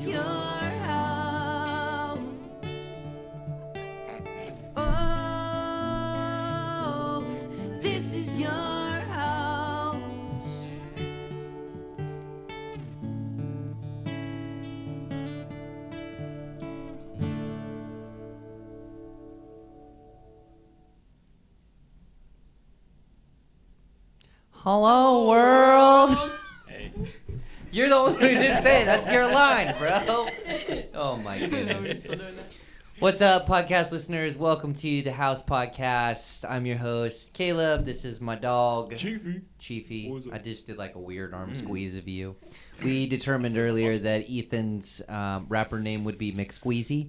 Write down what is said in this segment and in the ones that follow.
is your house. Oh, this is your house. Hello, world. Hey. You're the one who didn't say it. That's your line, bro. Oh, my goodness. What's up, podcast listeners? Welcome to the House Podcast. I'm your host, Caleb. This is my dog, Chiefy. I just did like a weird arm squeeze of you. We determined earlier that Ethan's rapper name would be McSqueezy.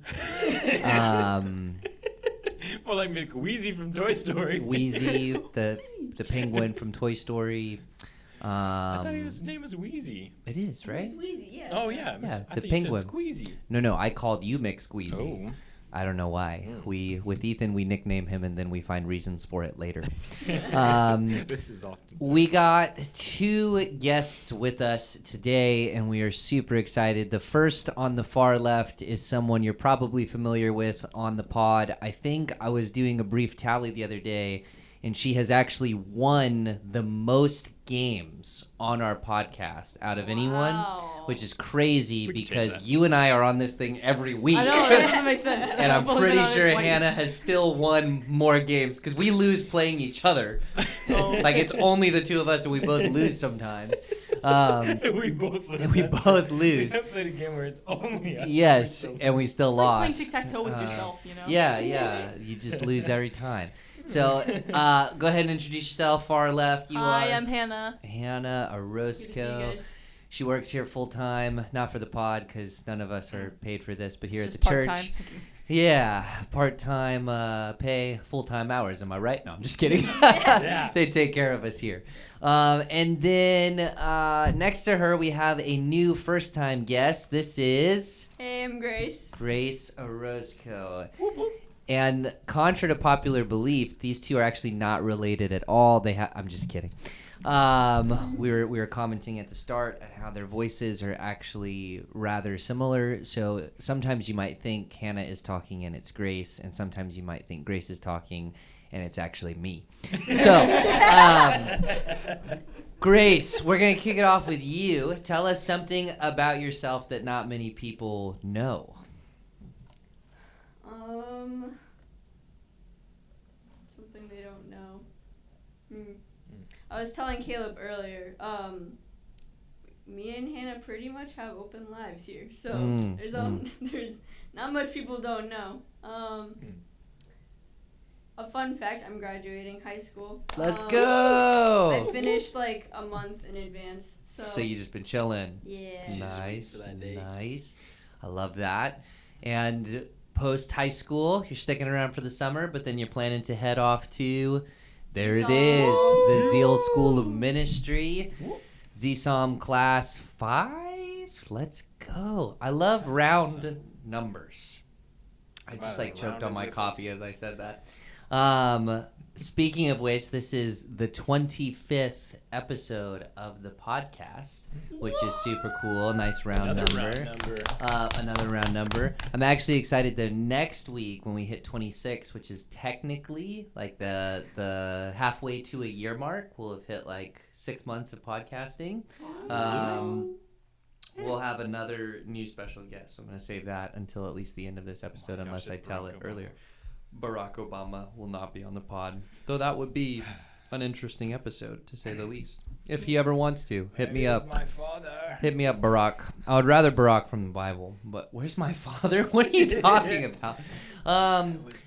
More like McWheezy from Toy Story. Wheezy, the penguin from Toy Story. I thought his name was Wheezy. It is, right? Squeezy, yeah. Oh, yeah. Yeah, I the thought penguin. You said Squeezy. No, I called you McSqueezy. Oh. I don't know why. With Ethan, we nickname him, and then we find reasons for it later. This is often. We got two guests with us today, and we are super excited. The first on the far left is someone you're probably familiar with on the pod. I think I was doing a brief tally the other day, and she has actually won the most games on our podcast out of anyone, which is crazy We can change because that. you and I are on this thing every week. I know, that makes sense. And I'm I've only pretty been on it sure twice. Hannah has still won more games because we lose playing each other. Oh. Like, it's only the two of us and we both lose sometimes. We both lose. We both lose. I played a game where it's only us. Yes, We're so- and we still It's like lost. playing tic-tac-toe with yourself, you know? Yeah. You just lose every time. So, go ahead and introduce yourself. Far left, you Hi, are I'm Hannah. Hannah Good to see you Orozco. guys. She works here full time, not for the pod because none of us are paid for this, but here It's at the just church. part-time. Yeah, part-time pay, full-time hours. Am I right? No, I'm just kidding. Yeah. They take care of us here. And then next to her, we have a new first-time guest. This is Hey, I'm Grace. Grace Orozco. And contrary to popular belief, these two are actually not related at all. I'm just kidding. We were commenting at the start at how their voices are actually rather similar. So sometimes you might think Hannah is talking and it's Grace, and sometimes you might think Grace is talking and it's actually me. So, Grace, we're gonna kick it off with you. Tell us something about yourself that not many people know. Something they don't know. I was telling Caleb earlier, me and Hannah pretty much have open lives here, so there's not much people don't know. A fun fact, I'm graduating high school. Let's go! I finished like a month in advance, So you just been chilling. yeah. Nice, for that day. nice. I love that. And post high school, you're sticking around for the summer, but then you're planning to head off to, there it is, the Zeal School of Ministry, ZSOM Class 5. Let's go. I love round numbers. I just Wow, choked round on is my your copy first. as I said that. Speaking of which, this is the 25th episode of the podcast, which is super cool. Nice round Another number. round number. Another round number. I'm actually excited that next week when we hit 26, which is technically like the halfway to a year mark, we'll have hit like 6 months of podcasting. We'll have another new special guest. I'm going to save that until at least the end of this episode, gosh, unless I it's tell Barack it Obama. earlier. Barack Obama will not be on the pod, though that would be an interesting episode, to say the least. If he ever wants to, hit me Where is up. my father. Hit me up, Barack. I would rather Barack from the Bible, but where's my father? What are you talking about?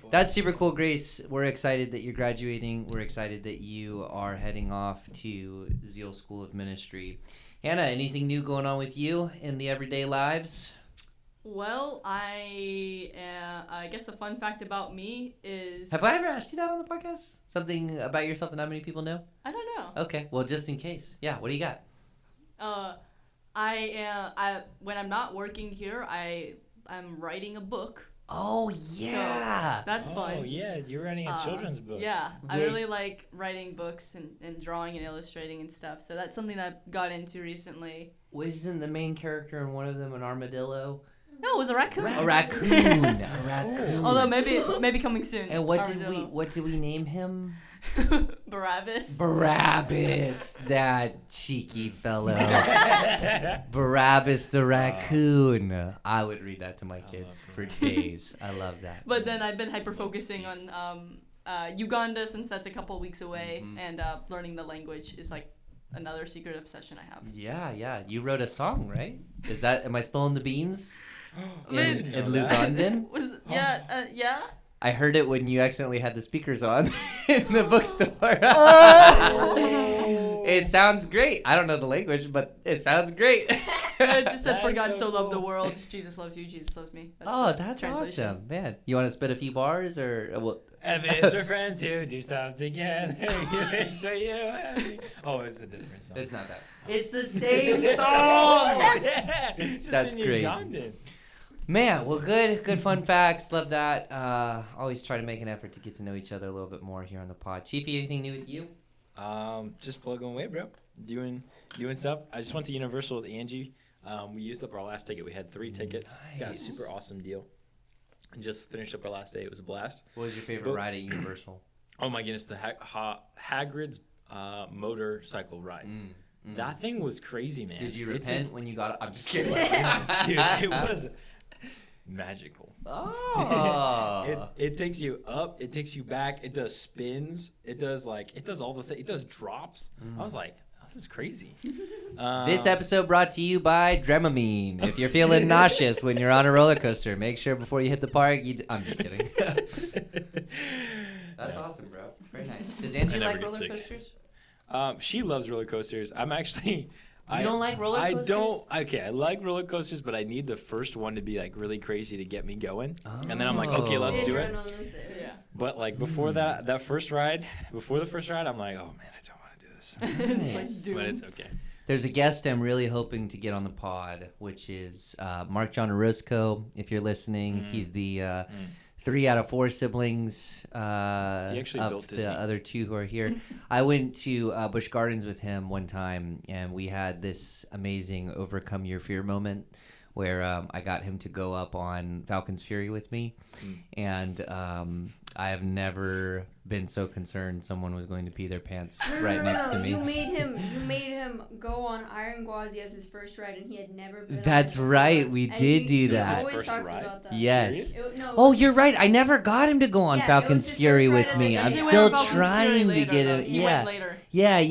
That's super cool, Grace. We're excited that you're graduating. We're excited that you are heading off to Zeal School of Ministry. Hannah, anything new going on with you in the everyday lives? Well, I guess a fun fact about me is... Have I ever asked you that on the podcast? Something about yourself that not many people know? I don't know. Okay, well, just in case. Yeah, what do you got? When I'm not working here, I'm writing a book Oh yeah. That's fun. Oh yeah, you're writing a children's book. Yeah, I Wait. really like writing books and drawing and illustrating and stuff. So that's something that I got into recently. Wasn't the main character in one of them an armadillo? No, it was a raccoon. A raccoon. A raccoon. Although maybe coming soon. And what Armadillo. did we name him? Barabbas. Barabbas, that cheeky fellow. Barabbas the raccoon. I would read that to my kids for days. I love that. But then I've been hyper focusing on Uganda since that's a couple weeks away, and learning the language is like another secret obsession I have. Yeah. You wrote a song, right? Am I spilling the beans? Wait, In Lugandan? Yeah. I heard it when you accidentally had the speakers on in the bookstore. It sounds great. I don't know the language, but it sounds great. It just said, "For That's God so so loved the cool. world, Jesus loves you, Jesus loves me." That's translation. awesome, man. You want to spit a few bars or what? F is for friends who do stuff together. It's for you. Oh, it's a different song. It's not that. It's the same song. Yeah, it's just That's in crazy. Ugandan. Man, well, good fun facts. Love that. Always try to make an effort to get to know each other a little bit more here on the pod. Chiefy, anything new with you? Just plugging away, bro. Doing stuff. I just went to Universal with Angie. We used up our last ticket. We had 3 tickets. Got a Nice. super awesome deal. And just finished up our last day. It was a blast. What was your favorite ride at Universal? Oh my goodness, the Hagrid's motorcycle ride. That thing was crazy, man. Did you It's repent when you got it? I'm just kidding. Dude, it was magical. Oh. It takes you up, it takes you back, it does spins, it does all the things, it does drops. I was like, this is crazy. This episode brought to you by Dramamine. If you're feeling nauseous when you're on a roller coaster, make sure before you hit the park, I'm just kidding. That's awesome, bro. Very nice. Does Angie I never like get roller sick. coasters? She loves roller coasters. I'm actually. You don't like roller I coasters? don't. Okay, I like roller coasters, but I need the first one to be like really crazy to get me going, and then I'm like, okay, let's The do it. adrenaline is there. Yeah. But like before that first ride, I'm like, oh man, I don't want to do this. It's like But doom. it's okay. There's a guest I'm really hoping to get on the pod, which is Mark John Orozco. If you're listening, he's the 3 out of 4 siblings actually of built the Disney. other 2 who are here. I went to Busch Gardens with him one time, and we had this amazing overcome your fear moment where I got him to go up on Falcon's Fury with me, and I have never been so concerned someone was going to pee their pants right next to me. You made him go on Iron Gwazi as his first ride, and he had never been. That's on it right, before. we And did do he that. always First talks ride? about that. Yes. No, Oh, you're right. I never got him to go on Yeah, it Falcon's was his Fury first with ride of me. the I'm day. He went still on Falcon's Fury trying to later, get though. him. He Yeah. went later. Yeah.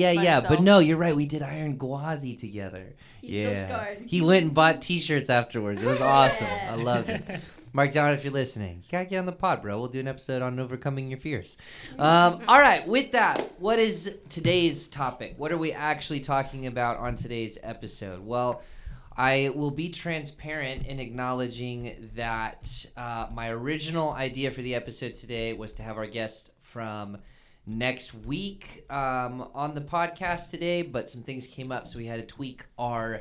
But himself. no, you're right. We did Iron Gwazi together. He's still scarred. He went and bought T-shirts afterwards. It was awesome. Yeah. I loved it. Mark John, if you're listening, you gotta get on the pod, bro. We'll do an episode on overcoming your fears. All right. With that, what is today's topic? What are we actually talking about on today's episode? Well, I will be transparent in acknowledging that my original idea for the episode today was to have our guest from next week on the podcast today, but some things came up, so we had to tweak our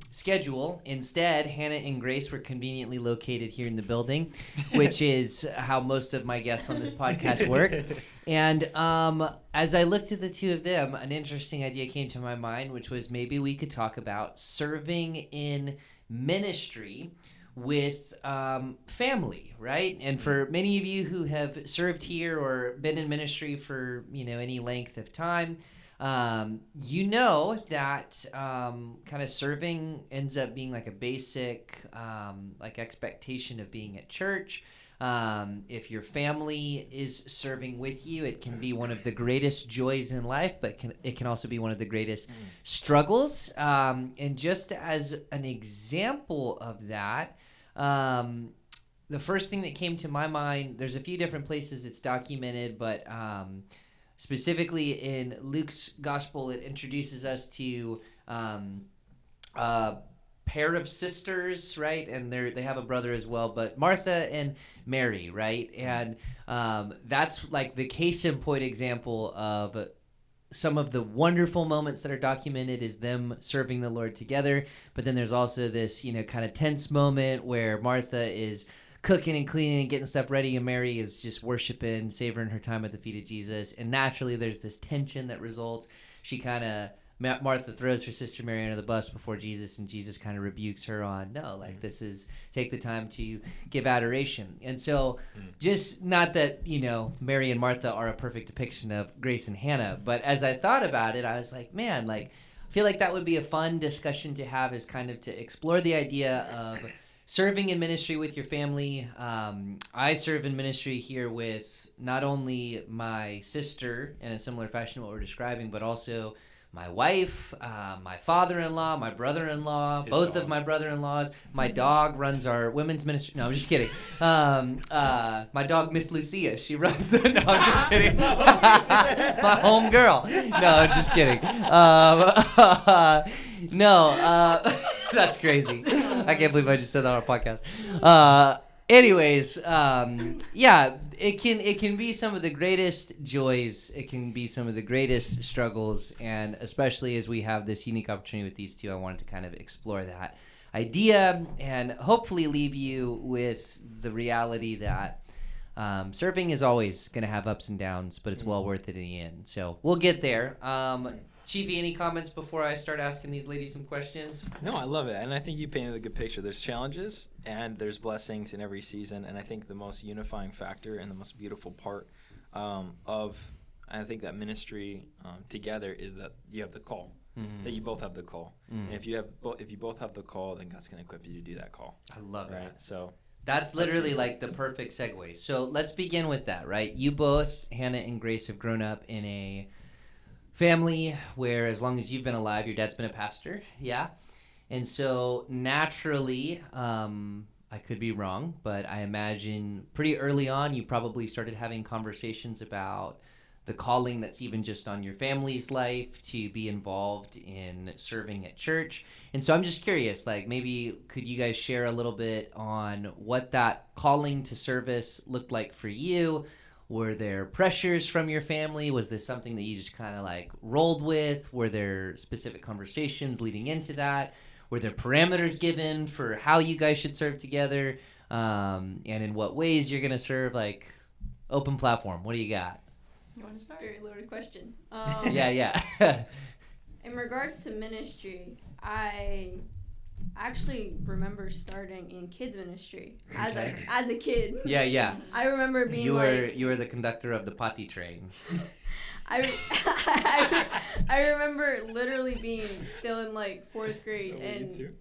schedule. Instead, Hannah and Grace were conveniently located here in the building, which is how most of my guests on this podcast work. And as I looked at the 2 of them, an interesting idea came to my mind, which was maybe we could talk about serving in ministry with family, right? And for many of you who have served here or been in ministry for any length of time, you know that kind of serving ends up being like a basic like expectation of being at church. If your family is serving with you, it can be one of the greatest joys in life, but it can also be one of the greatest struggles. And just as an example of that, the first thing that came to my mind, there's a few different places it's documented, but specifically in Luke's gospel, it introduces us to a pair of sisters, right? And they have a brother as well, but Martha and Mary, right? And that's like the case in point example of some of the wonderful moments that are documented is them serving the Lord together. But then there's also this, kind of tense moment where Martha is cooking and cleaning and getting stuff ready, and Mary is just worshiping, savoring her time at the feet of Jesus. And naturally, there's this tension that results. She kind of Martha throws her sister Mary under the bus before Jesus, and Jesus kind of rebukes her on, no, like this is, take the time to give adoration. And so just not that, Mary and Martha are a perfect depiction of Grace and Hannah, but as I thought about it, I was like, man, like, I feel like that would be a fun discussion to have, is kind of to explore the idea of serving in ministry with your family. I serve in ministry here with not only my sister in a similar fashion to what we're describing, but also my wife, my father-in-law, my brother-in-law, both of my brother-in-laws. My dog runs our women's ministry. No, I'm just kidding. My dog, Miss Lucia, she runs it. No, I'm just kidding. My home girl. No, I'm just kidding. No, that's crazy. I can't believe I just said that on a podcast. Anyways, yeah, it can be some of the greatest joys. It can be some of the greatest struggles, and especially as we have this unique opportunity with these two, I wanted to kind of explore that idea and hopefully leave you with the reality that serving is always going to have ups and downs, but it's well worth it in the end. So we'll get there. Chiefy, any comments before I start asking these ladies some questions? No, I love it, and I think you painted a good picture. There's challenges and there's blessings in every season, and I think the most unifying factor and the most beautiful part I think that ministry together is that you have the call, that you both have the call, and if you both have the call, then God's going to equip you to do that call. I love right? that. So that's literally like the perfect segue. So let's begin with that, right? You both, Hannah and Grace, have grown up in a family where, as long as you've been alive, your dad's been a pastor, yeah? And so naturally, I could be wrong, but I imagine pretty early on you probably started having conversations about the calling that's even just on your family's life to be involved in serving at church. And so I'm just curious, like, maybe could you guys share a little bit on what that calling to service looked like for you? Were there pressures from your family? Was this something that you just kind of like rolled with? Were there specific conversations leading into that? Were there parameters given for how you guys should serve together? And in what ways you're going to serve? Like, open platform. What do you got? You want to start? Very loaded question. Yeah. In regards to ministry, I actually remember starting in kids ministry as a kid. Yeah. I remember being you were the conductor of the potty train. I remember literally being still in like 4th grade and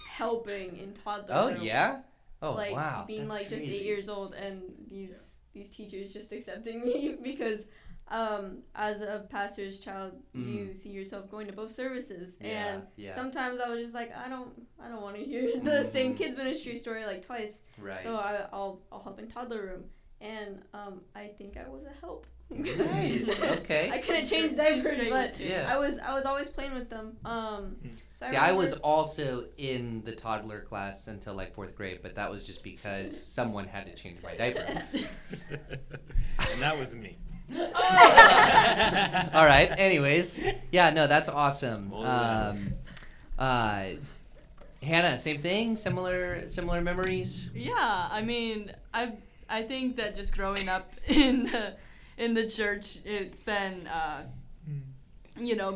helping in toddler room. Yeah? Oh, like, wow. being That's like crazy. just 8 years old, and these teachers just accepting me because as a pastor's child, you see yourself going to both services, and sometimes I was just like, I don't want to hear the same kids ministry story like twice. Right. So I'll help in toddler room, and I think I was a help. Nice. Okay. I couldn't change diapers, but Yeah. I was always playing with them. So See, I was also in the toddler class until like 4th grade, but that was just because someone had to change my diaper. And that was me. All right. Anyways, yeah, no, that's awesome. Hannah, same thing, similar memories. Yeah, I mean, I think that just growing up in the church, it's been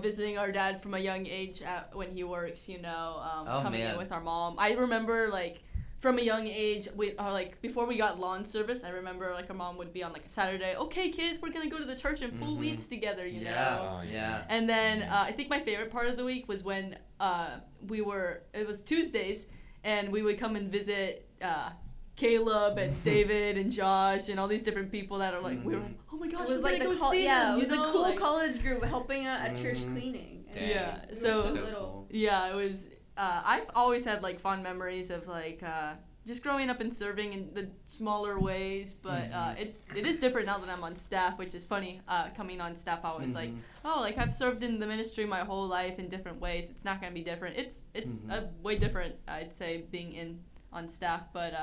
visiting our dad from a young age when he works. Coming in with our mom. I remember like from a young age, before we got lawn service, I remember like our mom would be on like a Saturday. Okay, kids, we're gonna go to the church and pull weeds together. You know. Yeah. And then I think my favorite part of the week was when it was Tuesdays, and we would come and visit Caleb and David and Josh and all these different people that are like, we were like, oh my gosh, it was we're like gonna the go see them. it was a cool like, college group helping out at church cleaning. And Yeah, we were so little. cool. Yeah, it was. I've always had like fond memories of like just growing up and serving in the smaller ways, but it is different now that I'm on staff, which is funny. Coming on staff, I was like, oh, like I've served in the ministry my whole life in different ways. It's not gonna be different. It's a way different, I'd say, being on staff, but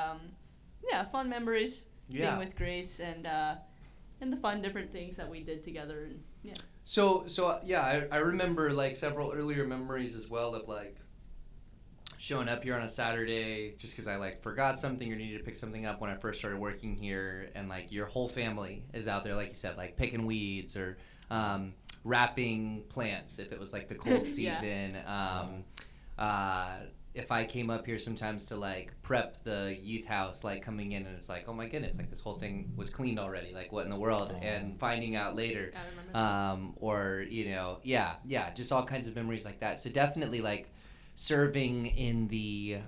yeah, fun memories being with Grace and the fun different things that we did together. And yeah. So yeah, I remember like several earlier memories as well of like showing up here on a Saturday just because I like forgot something or needed to pick something up when I first started working here, and like your whole family is out there, like you said, like picking weeds or wrapping plants if it was like the cold season. If I came up here sometimes to like prep the youth house, like coming in and it's like, oh my goodness, like this whole thing was cleaned already, like what in the world, and finding out later, I remember or just all kinds of memories like that. So definitely like serving in the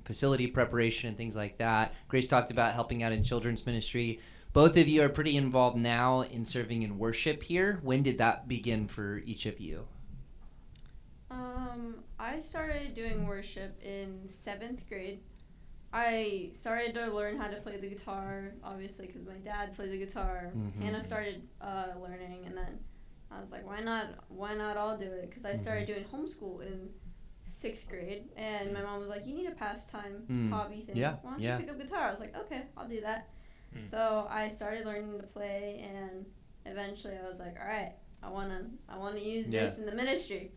facility preparation and things like that. Grace talked about helping out in children's ministry. Both of you are pretty involved now in serving in worship here. When did that begin for each of you? I started doing worship in 7th grade. I started to learn how to play the guitar, obviously, because my dad played the guitar. Hannah started learning, and then I was like, why not all do it? Because I started doing homeschool in 6th grade, and my mom was like, you need a pastime hobby thing. Why don't you pick up guitar? I was like, okay, I'll do that. So I started learning to play, and eventually I was like, all right, I wanna use this in the ministry.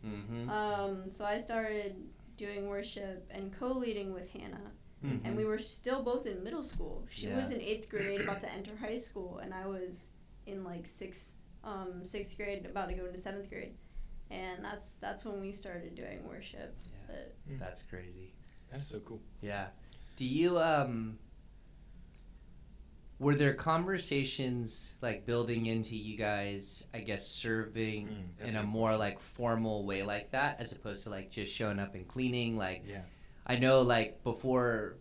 So I started doing worship and co-leading with Hannah, and we were still both in middle school. She was in 8th grade, about to enter high school, and I was in like sixth grade, about to go into 7th grade, and that's when we started doing worship. That's crazy. That is so cool. Yeah. Do you were there conversations like building into you guys, I guess, serving in a more like formal way like that, as opposed to like just showing up and cleaning? Like, I know like before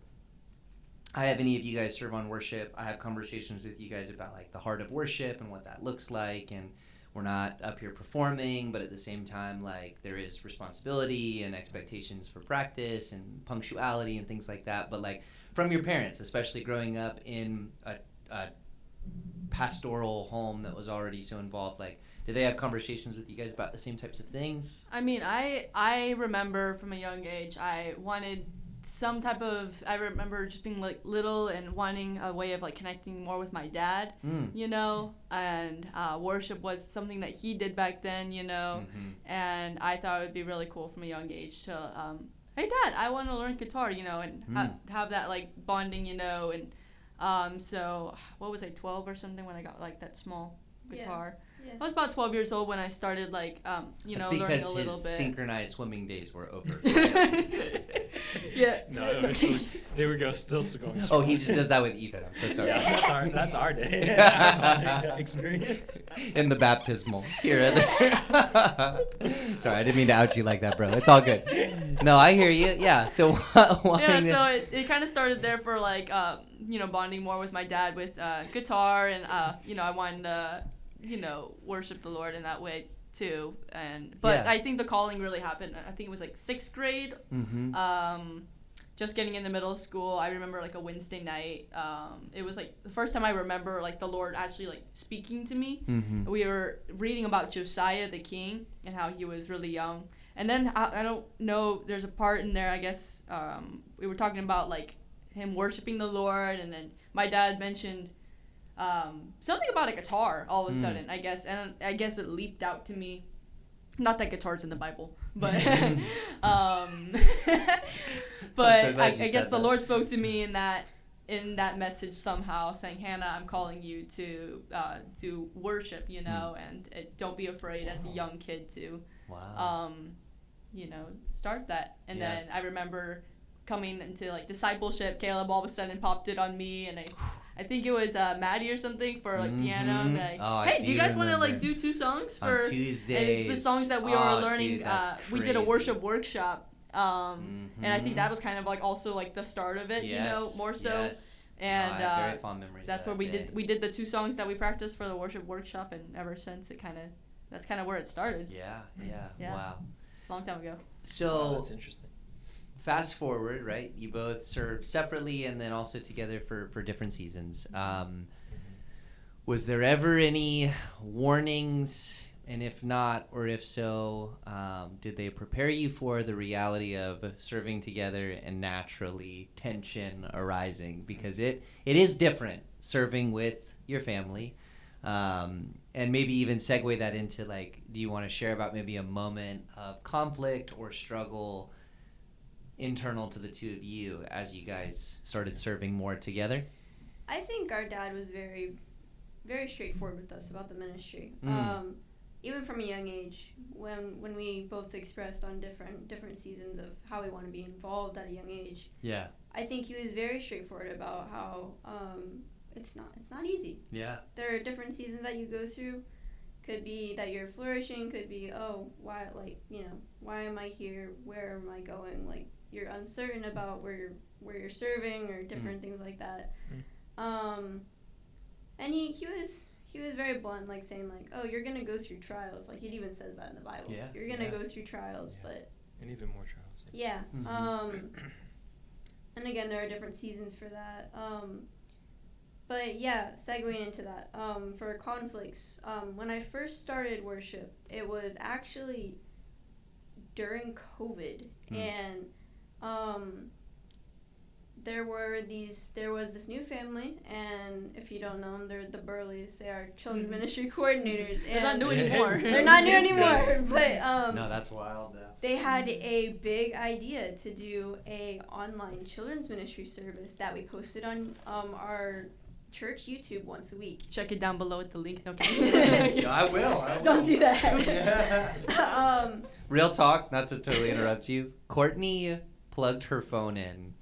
I have any of you guys serve on worship, I have conversations with you guys about like the heart of worship and what that looks like, and we're not up here performing, but at the same time, like there is responsibility and expectations for practice and punctuality and things like that. But like from your parents, especially growing up in a pastoral home that was already so involved, like did they have conversations with you guys about the same types of things? I mean, I remember from a young age, I wanted some type of, I remember just being like little and wanting a way of like connecting more with my dad, you know, and worship was something that he did back then, you know, and I thought it would be really cool from a young age to, hey dad, I want to learn guitar, you know, and have that like bonding, you know, and so what was I, 12 or something when I got like that small guitar. I was about 12 years old when I started like you know, learning a little bit. Because his synchronized swimming days were over. No, they were still going. Oh, he just does that with Ethan. I'm so sorry. Yeah, that's our day. Our experience. In the baptismal. Here. Sorry, I didn't mean to out you like that, bro. It's all good. No, I hear you. Yeah. So so it kind of started there for like you know, bonding more with my dad with guitar, and you know, I wanted to, you know, worship the Lord in that way too. But I think the calling really happened, I think it was like 6th grade. Just getting into middle school. I remember like a Wednesday night, it was like the first time I remember like the Lord actually like speaking to me. We were reading about Josiah the king and how he was really young, and then I don't know, there's a part in there, I guess we were talking about like him worshiping the Lord, and then my dad mentioned something about a guitar all of a sudden, I guess, and I guess it leaped out to me. Not that guitar's in the Bible, but but I guess the Lord spoke to me in that message somehow, saying, Hannah, I'm calling you to do worship, you know, and don't be afraid as a young kid to you know, start that. And then I remember coming into like discipleship, Caleb all of a sudden popped it on me, and I think it was Maddie or something for like piano. And like, hey, do you guys want to like do 2 songs for on Tuesdays? And it's the songs that we were learning. Dude, we did a worship workshop, and I think that was kind of like also like the start of it, you know, more so. And I have very fond memories. That's where we did the 2 songs that we practiced for the worship workshop, and ever since that's kind of where it started. Yeah. Wow. Long time ago. So that's interesting. Fast forward, right? You both served separately and then also together for different seasons. Was there ever any warnings? And if not, or if so, did they prepare you for the reality of serving together and naturally tension arising? Because it is different serving with your family. And maybe even segue that into like, do you want to share about maybe a moment of conflict or struggle internal to the two of you as you guys started serving more together? I think our dad was very, very straightforward with us about the ministry. Even from a young age, when we both expressed on different seasons of how we want to be involved at a young age. Yeah. I think he was very straightforward about how it's not easy. Yeah. There are different seasons that you go through. Could be that you're flourishing. Could be why why am I here? Where am I going? Like you're uncertain about where you're serving or different things like that. And he was very blunt, like saying like, oh, you're gonna go through trials. Like it even says that in the Bible. Yeah. You're gonna go through trials, but and even more trials. yeah. Mm-hmm. And again, there are different seasons for that. But yeah, segueing into that, for conflicts, when I first started worship, it was actually during COVID, and there was this new family, and if you don't know them, they're the Burleys. They are children's ministry coordinators. They're not and new anymore. They're not new anymore, but No, that's wild. they had a big idea to do a online children's ministry service that we posted on our church YouTube once a week. Check it down below at the link. Okay. I will. Don't do that. Real talk, not to totally interrupt you. Courtney plugged her phone in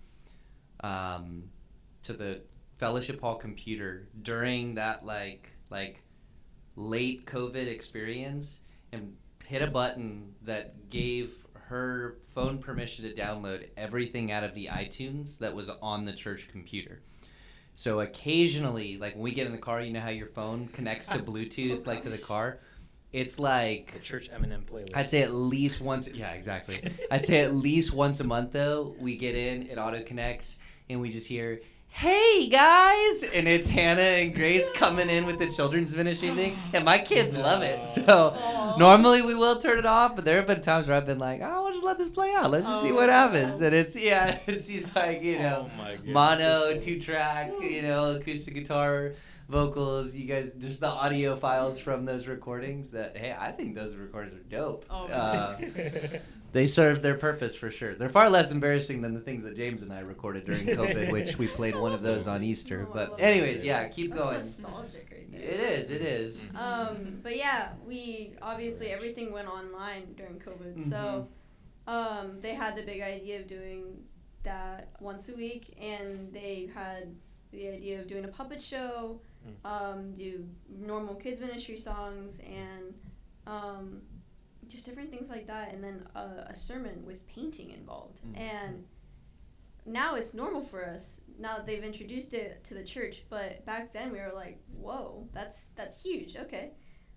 to the fellowship hall computer during that like late COVID experience and hit a button that gave her phone permission to download everything out of the iTunes that was on the church computer. So occasionally, like when we get in the car, you know how your phone connects to Bluetooth, like to the car? It's like... The church Eminem playlist. I'd say at least once... Yeah, exactly. I'd say at least once a month, though, we get in, it auto-connects, and we just hear, hey, guys! And it's Hannah and Grace coming in with the children's ministry thing, and my kids love it. So normally we will turn it off, but there have been times where I've been like, oh, we'll just let this play out. Let's just see what happens. And it's just like, mono, 2-track, acoustic guitar, vocals. You guys, just the audio files from those recordings that, hey, I think those recordings are dope. They serve their purpose for sure. They're far less embarrassing than the things that James and I recorded during COVID, which we played one of those on Easter. But anyways, keep going. That's nostalgic right there. It is. But yeah, we obviously everything went online during COVID, so they had the big idea of doing that once a week, and they had the idea of doing a puppet show, do normal kids ministry songs, and just different things like that, and then a sermon with painting involved. And now it's normal for us. Now that they've introduced it to the church, but back then we were like, whoa, that's huge. Okay,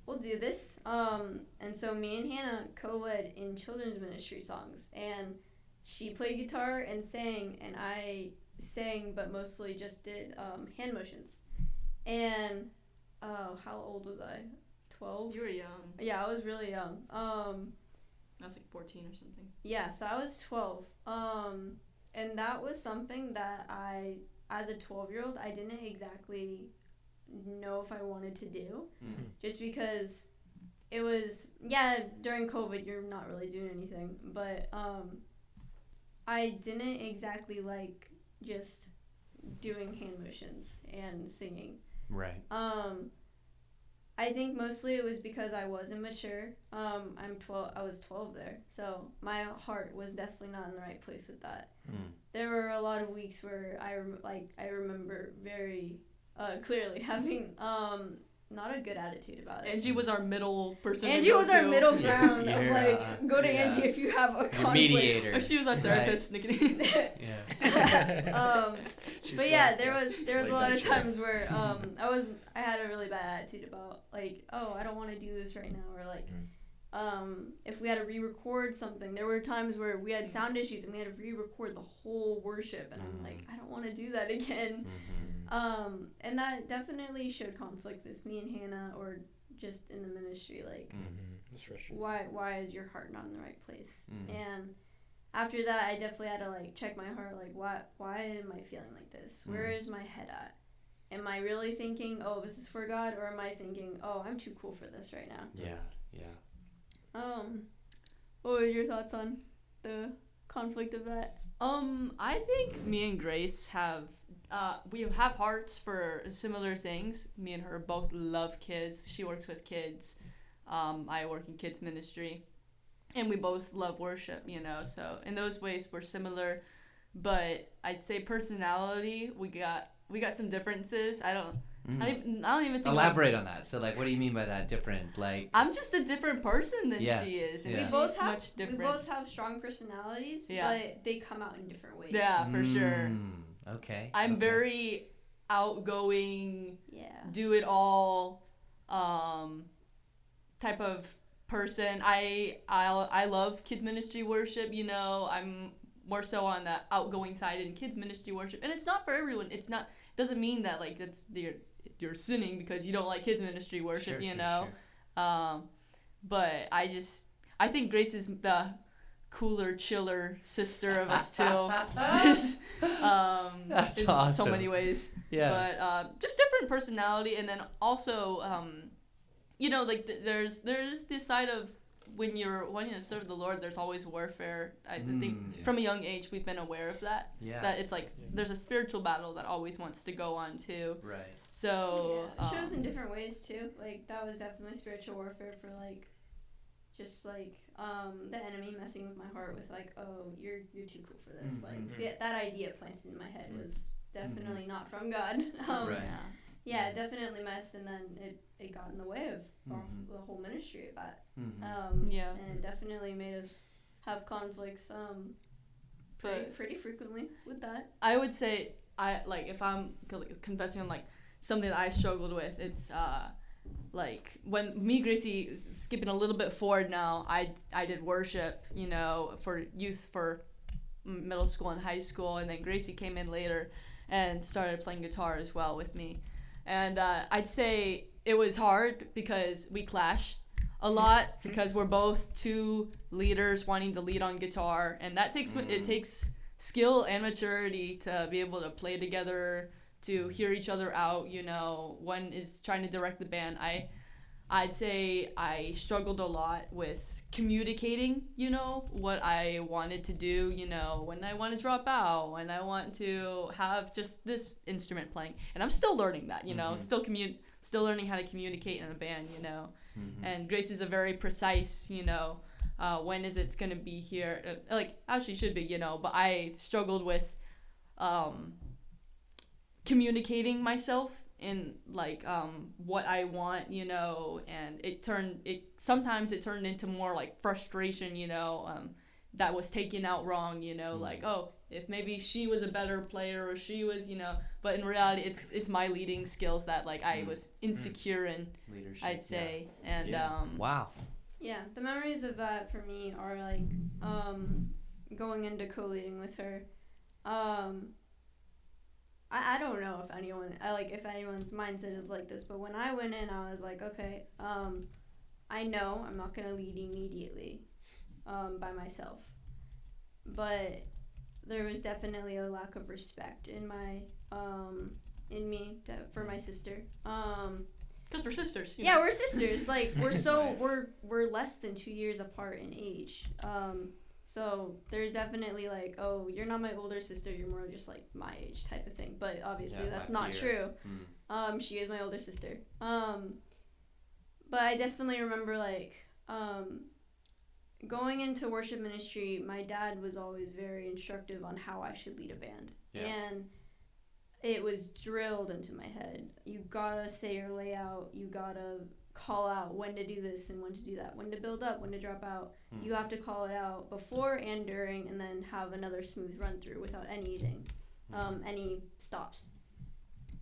we'll do this. And so me and Hannah co-led in children's ministry songs, and she played guitar and sang, and I sang, but mostly just did hand motions. And how old was I? 12? You were young. Yeah, I was really young. I was like 14 or something. Yeah, so I was 12. And that was something that I, as a 12-year-old, I didn't exactly know if I wanted to do. Just because it was, during COVID, you're not really doing anything. But I didn't exactly like just doing hand motions and singing. Right. I think mostly it was because I was immature. I was 12 there, so my heart was definitely not in the right place with that. There were a lot of weeks where I remember very clearly having not a good attitude about it. Angie was our middle person. Angie was our middle ground of go to Yeah. Angie if you have a conflict. Mediator. Or she was our therapist. But there was a lot of times where I had a really bad attitude about like, oh, I don't want to do this right now, or like if we had to re-record something. There were times where we had sound issues and we had to re-record the whole worship, and I'm like, I don't want to do that again. And that definitely showed conflict with me and Hannah, or just in the ministry, like why is your heart not in the right place? And after that, I definitely had to like check my heart, like why am I feeling like this? Where is my head at? Am I really thinking, oh, this is for God, or am I thinking, oh, I'm too cool for this right now? Yeah. What were your thoughts on the conflict of that? I think me and Grace have we have hearts for similar things. Me and her both love kids. She works with kids. I work in kids ministry, and we both love worship. So in those ways we're similar, but I'd say personality we got some differences. I don't even think Elaborate on that. So like, what do you mean by that? Different, like. I'm just a different person than Yeah. she is, and Yeah. she's much We different. both have strong personalities, Yeah. but they come out in different ways. Yeah, for sure. Okay. I'm okay. very outgoing, Yeah. do it all type of person. I love kids ministry worship. I'm more so on the outgoing side in kids ministry worship, and it's not for everyone. Doesn't mean that like that's you're sinning because you don't like kids ministry worship. Sure. But I think Grace is the cooler, chiller sister of us two. Just, That's in awesome. so many ways. Yeah. But just different personality, and then also, like there's this side of when you're wanting to serve the Lord, there's always warfare. I think yeah. from a young age we've been aware of that. Yeah. That it's like there's a spiritual battle that always wants to go on too. Right. So Yeah, it shows in different ways too. Like that was definitely spiritual warfare for like, just like the enemy messing with my heart with like, oh, you're too cool for this. Like that idea planted in my head was definitely not from God. Right. Yeah, it definitely messed, and then it got in the way of the whole ministry of that. Yeah. And it definitely made us have conflicts pretty frequently with that. I would say if I'm confessing on like something that I struggled with, it's like when me Gracie skipping a little bit forward now, I did worship, for youth for middle school and high school, and then Gracie came in later and started playing guitar as well with me, and I'd say it was hard because we clashed a lot because we're both two leaders wanting to lead on guitar, and that takes skill and maturity to be able to play together, to hear each other out. One is trying to direct the band. I'd say I struggled a lot with communicating, what I wanted to do, when I want to drop out, when I want to have just this instrument playing, and I'm still learning that, still learning how to communicate in a band, and Grace is a very precise, when is it going to be here, like as she should be, but I struggled with communicating myself in like what I want, and sometimes it turned into more like frustration, that was taken out wrong, like, oh, if maybe she was a better player or she was, but in reality it's my leading skills that like I was insecure in, leadership, I'd say. And wow. Yeah, the memories of that for me are like going into co-leading with her. I don't know if anyone's mindset is like this, but when I went in, I was like, okay, I know I'm not gonna lead immediately, by myself, but there was definitely a lack of respect in me for my sister. Because we're sisters. Yeah, we're sisters. Like we're less than 2 years apart in age. So there's definitely like, oh, you're not my older sister, you're more just like my age type of thing. But obviously that's not true. She is my older sister. But I definitely remember like going into worship ministry, my dad was always very instructive on how I should lead a band. Yeah. And it was drilled into my head. You gotta say your layout, you gotta call out when to do this and when to do that, when to build up, when to drop out. You have to call it out before and during, and then have another smooth run through without anything, any stops.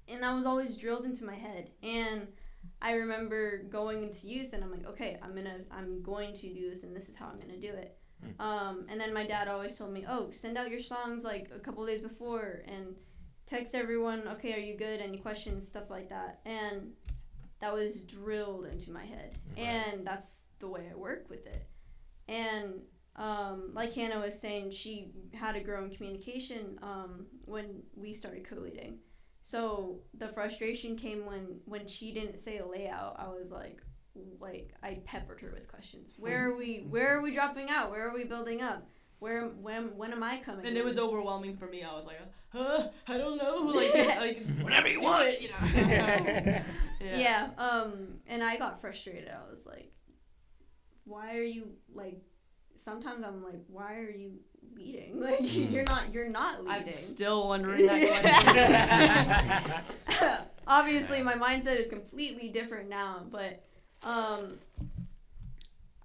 And that was always drilled into my head. And I remember going into youth and I'm like, okay, I'm going to do this and this is how I'm gonna do it. And then my dad always told me, oh, send out your songs like a couple days before and text everyone, okay, are you good, any questions, stuff like that. And that was drilled into my head, and that's the way I work with it. And like Hannah was saying, she had a growing communication when we started co-leading. So the frustration came when she didn't say a layout. I was like I peppered her with questions. Where are we dropping out? Where are we building up? when am I coming? And it was overwhelming for me. I was like, I don't know. Like Whenever you want. you know. Yeah. And I got frustrated. I was like, why are you like? Sometimes I'm like, why are you leading? Like you're not leading. I'm still wondering that question. Obviously, my mindset is completely different now, but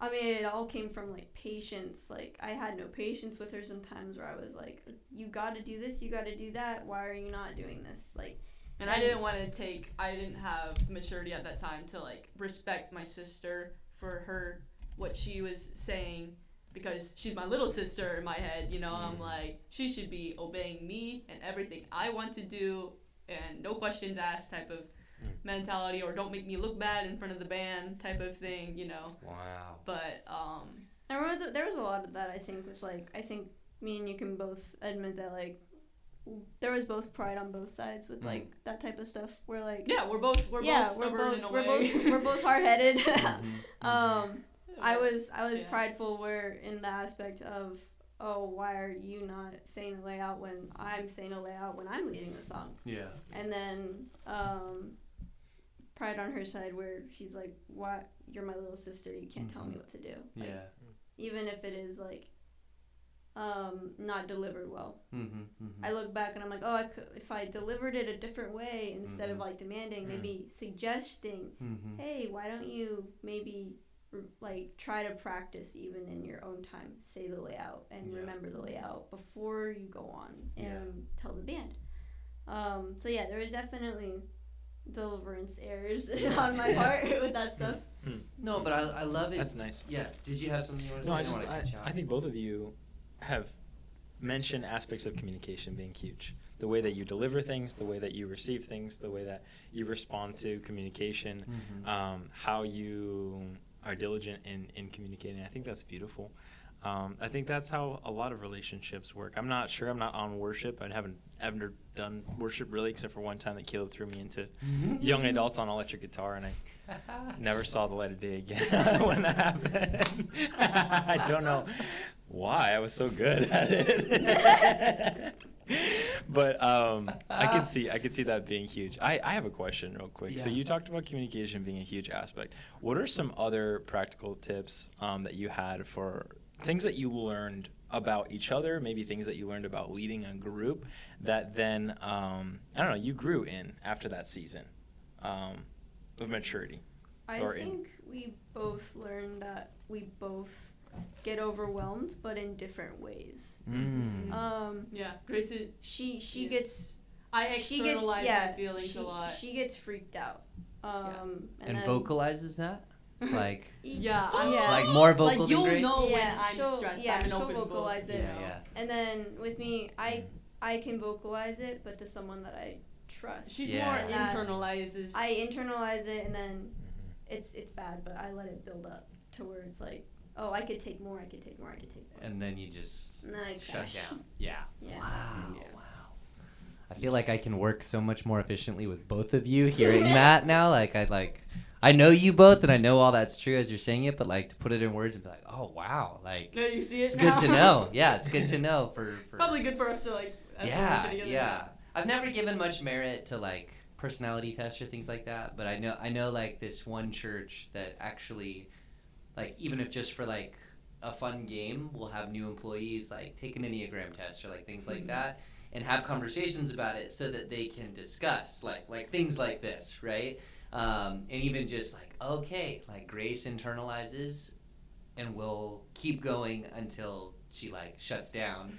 I mean, it all came from like patience. Like I had no patience with her sometimes, where I was like, you got to do this, you got to do that. Why are you not doing this? Like. And I didn't have maturity at that time to like respect my sister for her what she was saying, because she's my little sister in my head, you know. I'm like, she should be obeying me and everything I want to do and no questions asked type of mentality, or don't make me look bad in front of the band type of thing, you know. Wow. But I remember there was a lot of that, I think, with like, I think me and you can both admit that like there was both pride on both sides with like that type of stuff, where like we're both stubborn in a way. we're both hard-headed. I was prideful where in the aspect of, oh, why are you not saying the layout when I'm saying a layout when I'm leading the song? Yeah. And then pride on her side where she's like, why, you're my little sister, you can't tell me what to do. Like, Yeah. Even if it is like not delivered well. I look back and I'm like, oh, if I delivered it a different way instead of like demanding, maybe suggesting, hey, why don't you maybe like try to practice even in your own time, say the layout and remember the layout before you go on and tell the band. So yeah, there was definitely deliverance errors on my part with that stuff. No, but I love it. That's nice. Yeah. Did you have something you wanted to say? I think both of you have mentioned aspects of communication being huge. The way that you deliver things, the way that you receive things, the way that you respond to communication, how you are diligent in communicating. I think that's beautiful. I think that's how a lot of relationships work. I'm not sure. I'm not on worship. I haven't ever done worship really, except for one time that Caleb threw me into young adults on electric guitar, and I never saw the light of day again when that happened. I don't know why. I was so good at it. But I could see that being huge. I have a question real quick. Yeah. So you talked about communication being a huge aspect. What are some other practical tips that you had for things that you learned about each other, maybe things that you learned about leading a group that then, I don't know, you grew in after that season of maturity? I think we both learned that we both get overwhelmed, but in different ways. Yeah, Grace is... She gets... I externalize my feelings a lot. She gets freaked out. And vocalizes that? Like... Like more vocal than you'll Grace? know when I'm stressed. Yeah, I'm an she'll open vocalize book. it. And then with me, I can vocalize it, but to someone that I trust. She's more internalizes. I internalize it, and then it's bad, but I let it build up to where it's like, oh, I could take more, I could take more. And then you just shut down. Yeah. Wow. I feel like I can work so much more efficiently with both of you hearing that now. I know you both, and I know all that's true as you're saying it, but like to put it in words and be like, oh wow, like no, you see it it's now? good to know. Yeah, it's good to know for probably good for us to like. Yeah. I've never given much merit to like personality tests or things like that, but I know like this one church that actually, like even if just for like a fun game, we'll have new employees like take an Enneagram test or like things like that, and have conversations about it so that they can discuss like things like this, right? And even just like, okay, like Grace internalizes and will keep going until she like shuts down.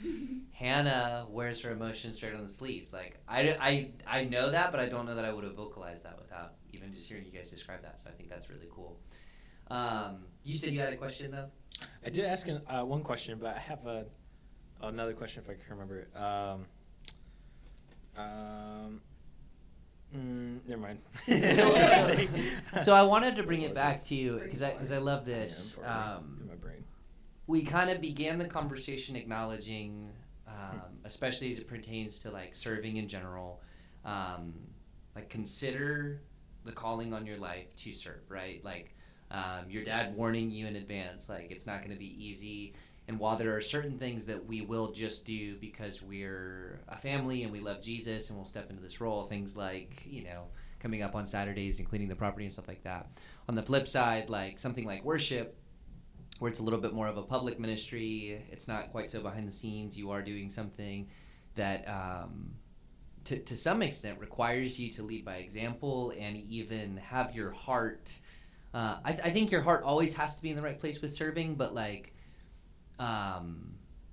Hannah wears her emotions straight on the sleeves. Like I know that, but I don't know that I would have vocalized that without even just hearing you guys describe that. So I think that's really cool. You said you had a question though? I did ask one question, but I have another question if I can remember it. Never mind. So I wanted to bring it back to you because I love this. In my brain. We kind of began the conversation acknowledging, especially as it pertains to like serving in general, like consider the calling on your life to serve, right? Like your dad warning you in advance, like it's not going to be easy. And while there are certain things that we will just do because we're a family and we love Jesus and we'll step into this role, things like, coming up on Saturdays and cleaning the property and stuff like that. On the flip side, like something like worship, where it's a little bit more of a public ministry, it's not quite so behind the scenes. You are doing something that to some extent requires you to lead by example and even have your heart. I think your heart always has to be in the right place with serving, but like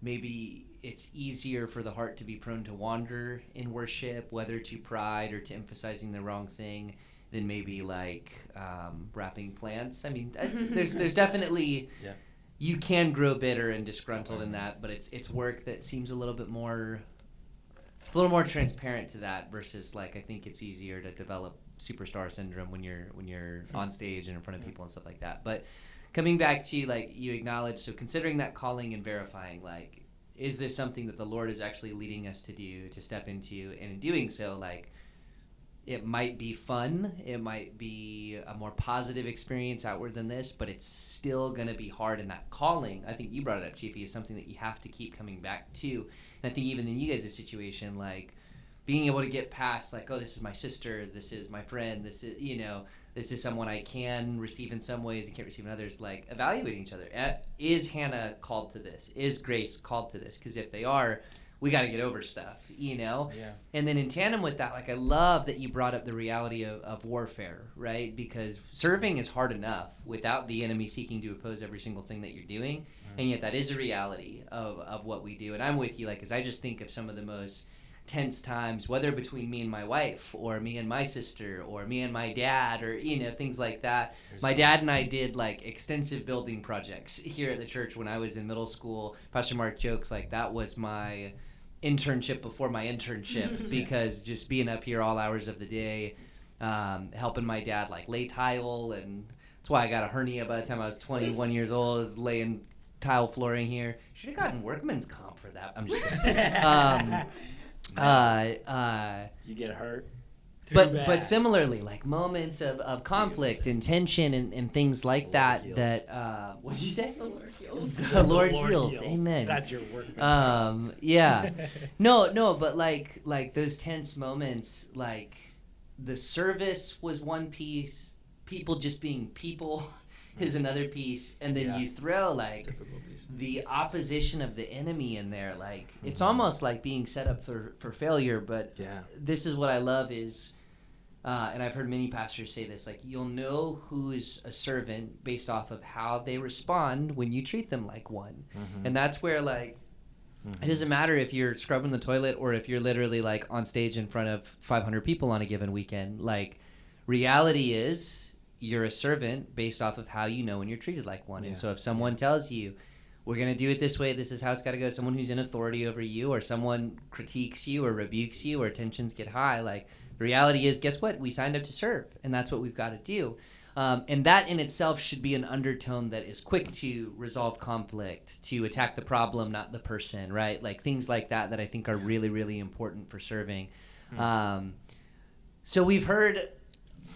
maybe it's easier for the heart to be prone to wander in worship, whether to pride or to emphasizing the wrong thing, than maybe like wrapping plants. I mean, there's definitely you can grow bitter and disgruntled in that, but it's work that seems a little more transparent to that versus like I think it's easier to develop superstar syndrome when you're on stage and in front of people and stuff like that. But coming back to like you acknowledge, so considering that calling and verifying, like, is this something that the Lord is actually leading us to do, to step into? And in doing so, like, it might be fun, it might be a more positive experience outward than this, but it's still going to be hard. And that calling, I think you brought it up, Chiefy, is something that you have to keep coming back to. And I think even in you guys' situation, like, being able to get past, like, oh, this is my sister, this is my friend, this is, this is someone I can receive in some ways and can't receive in others, like, evaluating each other. Is Hannah called to this? Is Grace called to this? Because if they are, we got to get over stuff, Yeah. And then in tandem with that, like, I love that you brought up the reality of warfare, right? Because serving is hard enough without the enemy seeking to oppose every single thing that you're doing. And yet that is a reality of what we do. And I'm with you, like, because I just think of some of the most tense times, whether between me and my wife or me and my sister or me and my dad or things like that. My dad and I did like extensive building projects here at the church when I was in middle school. Pastor Mark jokes like that was my internship before my internship because just being up here all hours of the day, helping my dad like lay tile, and that's why I got a hernia by the time I was 21 years old. I was laying tile flooring here. Should have gotten workman's comp for that. I'm just kidding. You get hurt. But similarly, like moments of conflict and tension and things like that. Heals. That what did you say? The Lord heals. The Lord heals. Amen. That's your work. Yeah. No, but like those tense moments, like the service was one piece. People just being people is another piece, and then you throw like the opposition of the enemy in there. Like it's almost like being set up for failure. But this is what I love is, and I've heard many pastors say this, like you'll know who's a servant based off of how they respond when you treat them like one. And that's where like it doesn't matter if you're scrubbing the toilet or if you're literally like on stage in front of 500 people on a given weekend. Like reality is you're a servant based off of how you know when you're treated like one. And so if someone tells you, we're going to do it this way, this is how it's got to go, someone who's in authority over you, or someone critiques you or rebukes you or tensions get high, like the reality is, guess what? We signed up to serve, and that's what we've got to do. And that in itself should be an undertone that is quick to resolve conflict, to attack the problem, not the person, right? Like things like that I think are really, really important for serving. So we've heard,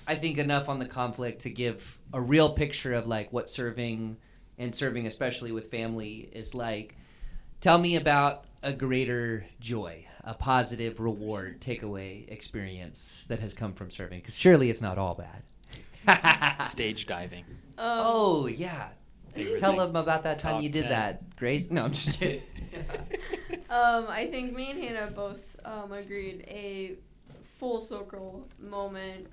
I think, enough on the conflict to give a real picture of like what serving, and serving especially with family, is like. Tell me about a greater joy, a positive reward, takeaway experience that has come from serving, because surely it's not all bad. Stage diving. Oh yeah, tell them about that time Top you did 10. that, Grace. No, I'm just kidding. I think me and Hannah both agreed a full circle moment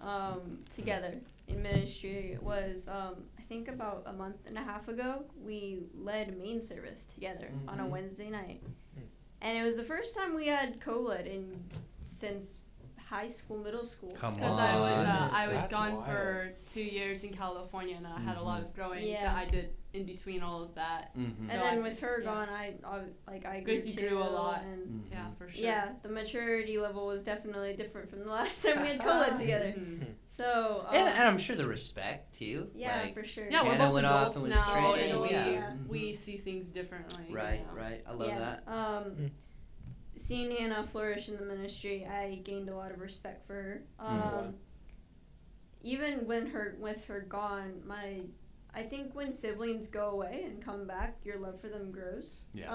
together in ministry was I think about a month and a half ago. We led main service together on a Wednesday night, and it was the first time we had co-led since high school, middle school. Come Because on. I was That's gone wild. for 2 years in California, and I had a lot of growing that I did in between all of that. So And then with her gone, I Gracie grew grew a too, lot. and Yeah, for sure. yeah, the maturity level was definitely different from the last time we had co-led together. So And I'm sure the respect too. yeah, like, for sure. Yeah, we're Hannah both went off adults and was now, trained, and yeah. we see things differently. Right, you know. right. I love that. Seeing Hannah flourish in the ministry, I gained a lot of respect for her. Even with her gone, my I think when siblings go away and come back, your love for them grows. Yes.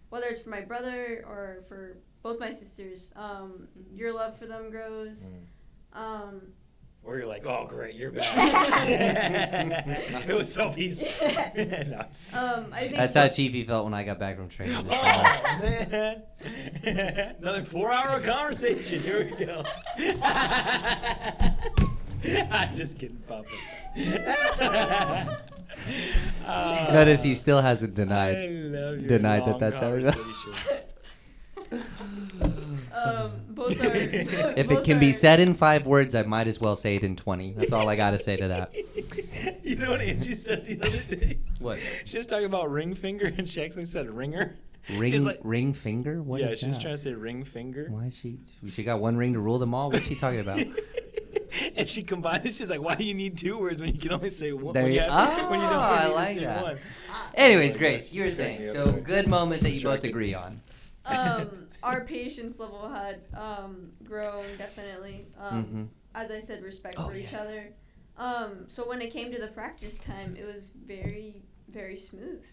Whether it's for my brother or for both my sisters, your love for them grows. Or you're like, oh great, you're back. It was so peaceful. No, I think That's how Chiefy felt when I got back from training. This summer. oh man, another 4-hour conversation. Here we go. I'm just kidding, Papa. Notice he still hasn't I denied. love your denied that long that's how it is. conversation. both are. If it can be said in 5 words, I might as well say it in 20. That's all I gotta say to that. You know what Angie said the other day? What? She was talking about ring finger, and she actually said ringer. Ring She's like, ring finger? What yeah, is she was that? trying to say ring finger. Why is she got one ring to rule them all? What's she talking about? And she combined it. She's like, why do you need 2 words when you can only say one? There when you- when you don't I need to like say that. one. Anyways, Grace, you were saying. Yeah, So sorry. good moment that you both Distracted. agree on. Our patience level had grown definitely. As I said, respect for each other. So when it came to the practice time, it was very, very smooth.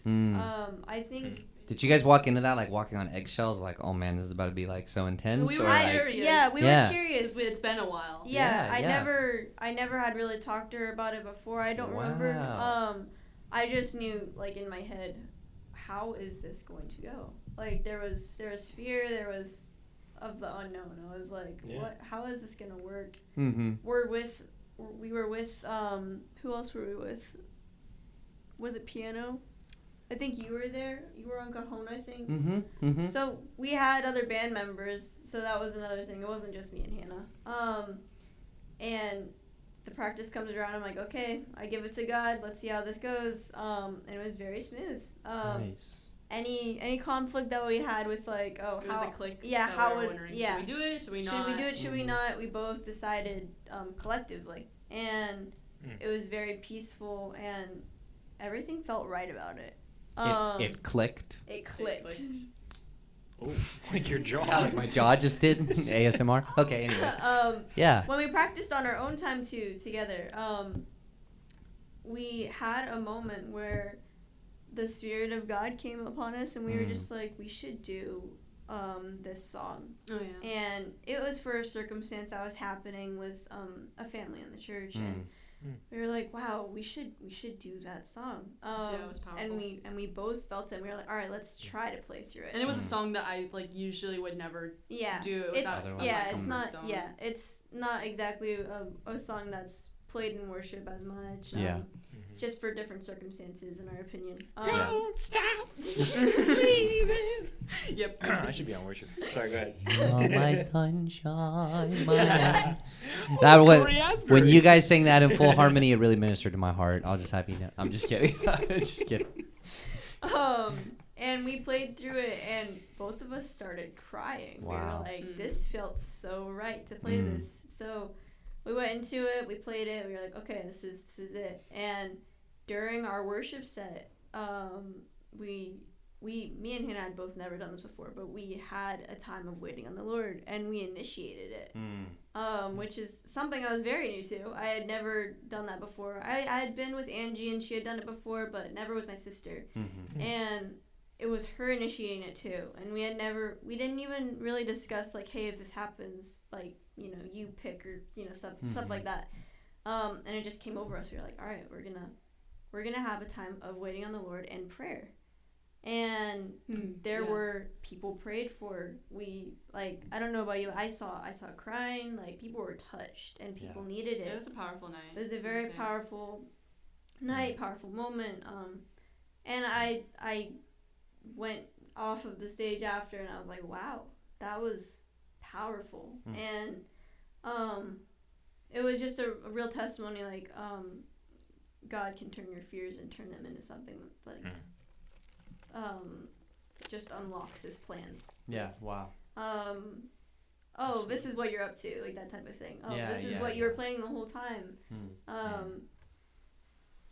I think. Did you guys walk into that like walking on eggshells? Like, oh man, this is about to be like so intense. We or were like, curious. Yeah, we Yeah. were curious. It's been a while. Yeah, Yeah, I never had really talked to her about it before. I don't remember. Wow. I just knew, like, in my head, how is this going to go? Like, there was fear, there was of the unknown. I was like, Yeah. what? How is this gonna work? Mm-hmm. We were with who else were we with? Was it piano? I think you were there. You were on cajon, I think. Mm-hmm. Mm-hmm. So we had other band members, so that was another thing. It wasn't just me and Hannah. And the practice comes around. I'm like, okay, I give it to God. Let's see how this goes. And it was very smooth. Nice. Any conflict that we had with like, oh, It was how a click. yeah, that how we were would wondering, yeah. Should we do it? Should we not? Should we do it? Should we not? We both decided collectively, and it was very peaceful, and everything felt right about it. It clicked. It clicked. Oh, like your jaw. Like my jaw just did. ASMR. Okay. Anyways. Yeah. When we practiced on our own time too together, we had a moment where the Spirit of God came upon us, and we were just like, we should do this song. Oh yeah. And it was for a circumstance that was happening with a family in the church, and we were like, wow, we should do that song. Yeah, it was powerful. And we both felt it, and we were like, all right, let's try to play through it. And it was a song that I like usually would never Yeah, do. It was it's out of Otherwise yeah, my it's comfort not zone. yeah, it's not exactly a song that's played in worship as much. Yeah. Just for different circumstances, in our opinion. Don't stop believing. Yep. I should be on worship. Sorry, go ahead. Oh, my sunshine, my Yeah. Oh, That it's was Corey Asbury. when you guys sang that in full harmony. It really ministered to my heart. I'll just have you know. I'm just kidding. I'm just kidding. And we played through it, and both of us started crying. Wow. We were like, this felt so right to play this. So we went into it, we played it, we were like, okay, this is it. And during our worship set, me and Hannah had both never done this before, but we had a time of waiting on the Lord, and we initiated it, which is something I was very new to. I had never done that before. I had been with Angie, and she had done it before, but never with my sister. And it was her initiating it too, and we didn't even really discuss like, hey, if this happens, like, you know, you pick, or, you know, stuff like that. And it just came over us. We were like, all right, we're gonna have a time of waiting on the Lord and prayer. And there were people prayed for. We, like, I don't know about you, I saw crying, like, people were touched, and people needed it. It was a powerful night. It was a very powerful night, powerful moment. And I went off of the stage after, and I was like, wow, that was powerful. And it was just a real testimony, like, God can turn your fears and turn them into something like just unlocks his plans. Yeah. Wow. Oh, this is what you're up to, like that type of thing. Oh, Yeah, this is yeah, what you were playing the whole time.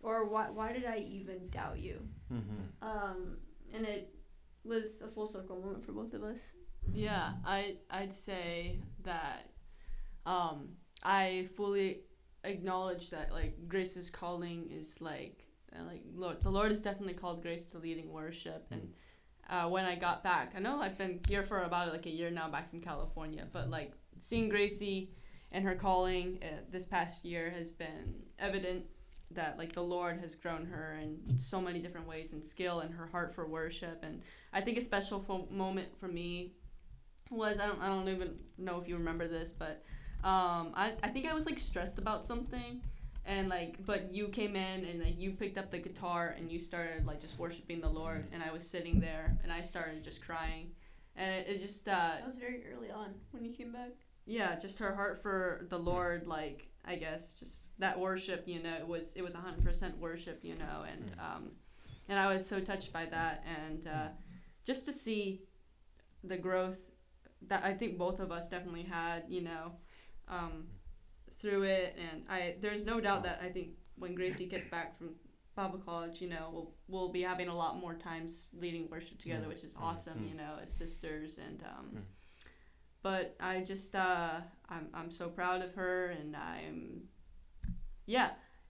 Or why did I even doubt you? And it was a full circle moment for both of us. Yeah, I'd say that I fully acknowledge that like Grace's calling is like the Lord has definitely called Grace to leading worship. And when I got back, I know I've been here for about like a year now, back from California, but like seeing Gracie and her calling this past year has been evident that like the Lord has grown her in so many different ways, and skill and her heart for worship. And I think a special moment for me was, I don't even know if you remember this, but I think I was like stressed about something, and like, but you came in and like you picked up the guitar and you started like just worshiping the Lord, and I was sitting there and I started just crying, and it just That was very early on when you came back. yeah, just her heart for the Lord, like I guess just that worship, you know, it was 100% worship, you know, and I was so touched by that, and just to see the growth that I think both of us definitely had, you know, through it. And there's no doubt that I think when Gracie gets back from Bible college, you know, we'll be having a lot more times leading worship together, which is awesome, you know, as sisters. And but I just I'm so proud of her, and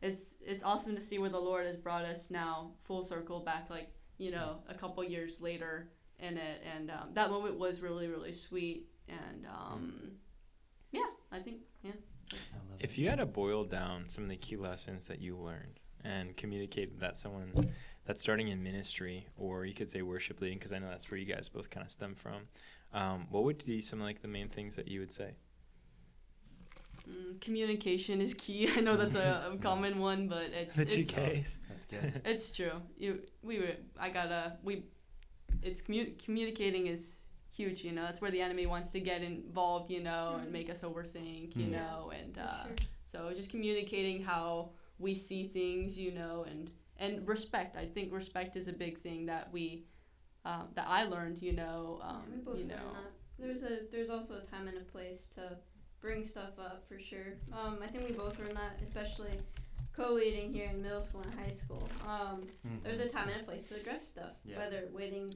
it's awesome to see where the Lord has brought us now, full circle back, like, you know, a couple years later in it. And that moment was really, really sweet. And I think If you had to boil down some of the key lessons that you learned and communicate that someone that's starting in ministry, or you could say worship leading, because I know that's where you guys both kind of stem from, what would be some of like the main things that you would say? Communication is key. I know that's a common one, but it's The two Ks. That's good. It's true. Communicating is huge, you know. That's where the enemy wants to get involved, you know, and make us overthink, you know, and so just communicating how we see things, you know, and respect. I think respect is a big thing that that I learned, you know. We both you learned know, that. There's also a time and a place to bring stuff up, for sure. I think we both learned that, especially co-leading here in middle school and high school. There's a time and a place to address stuff, whether waiting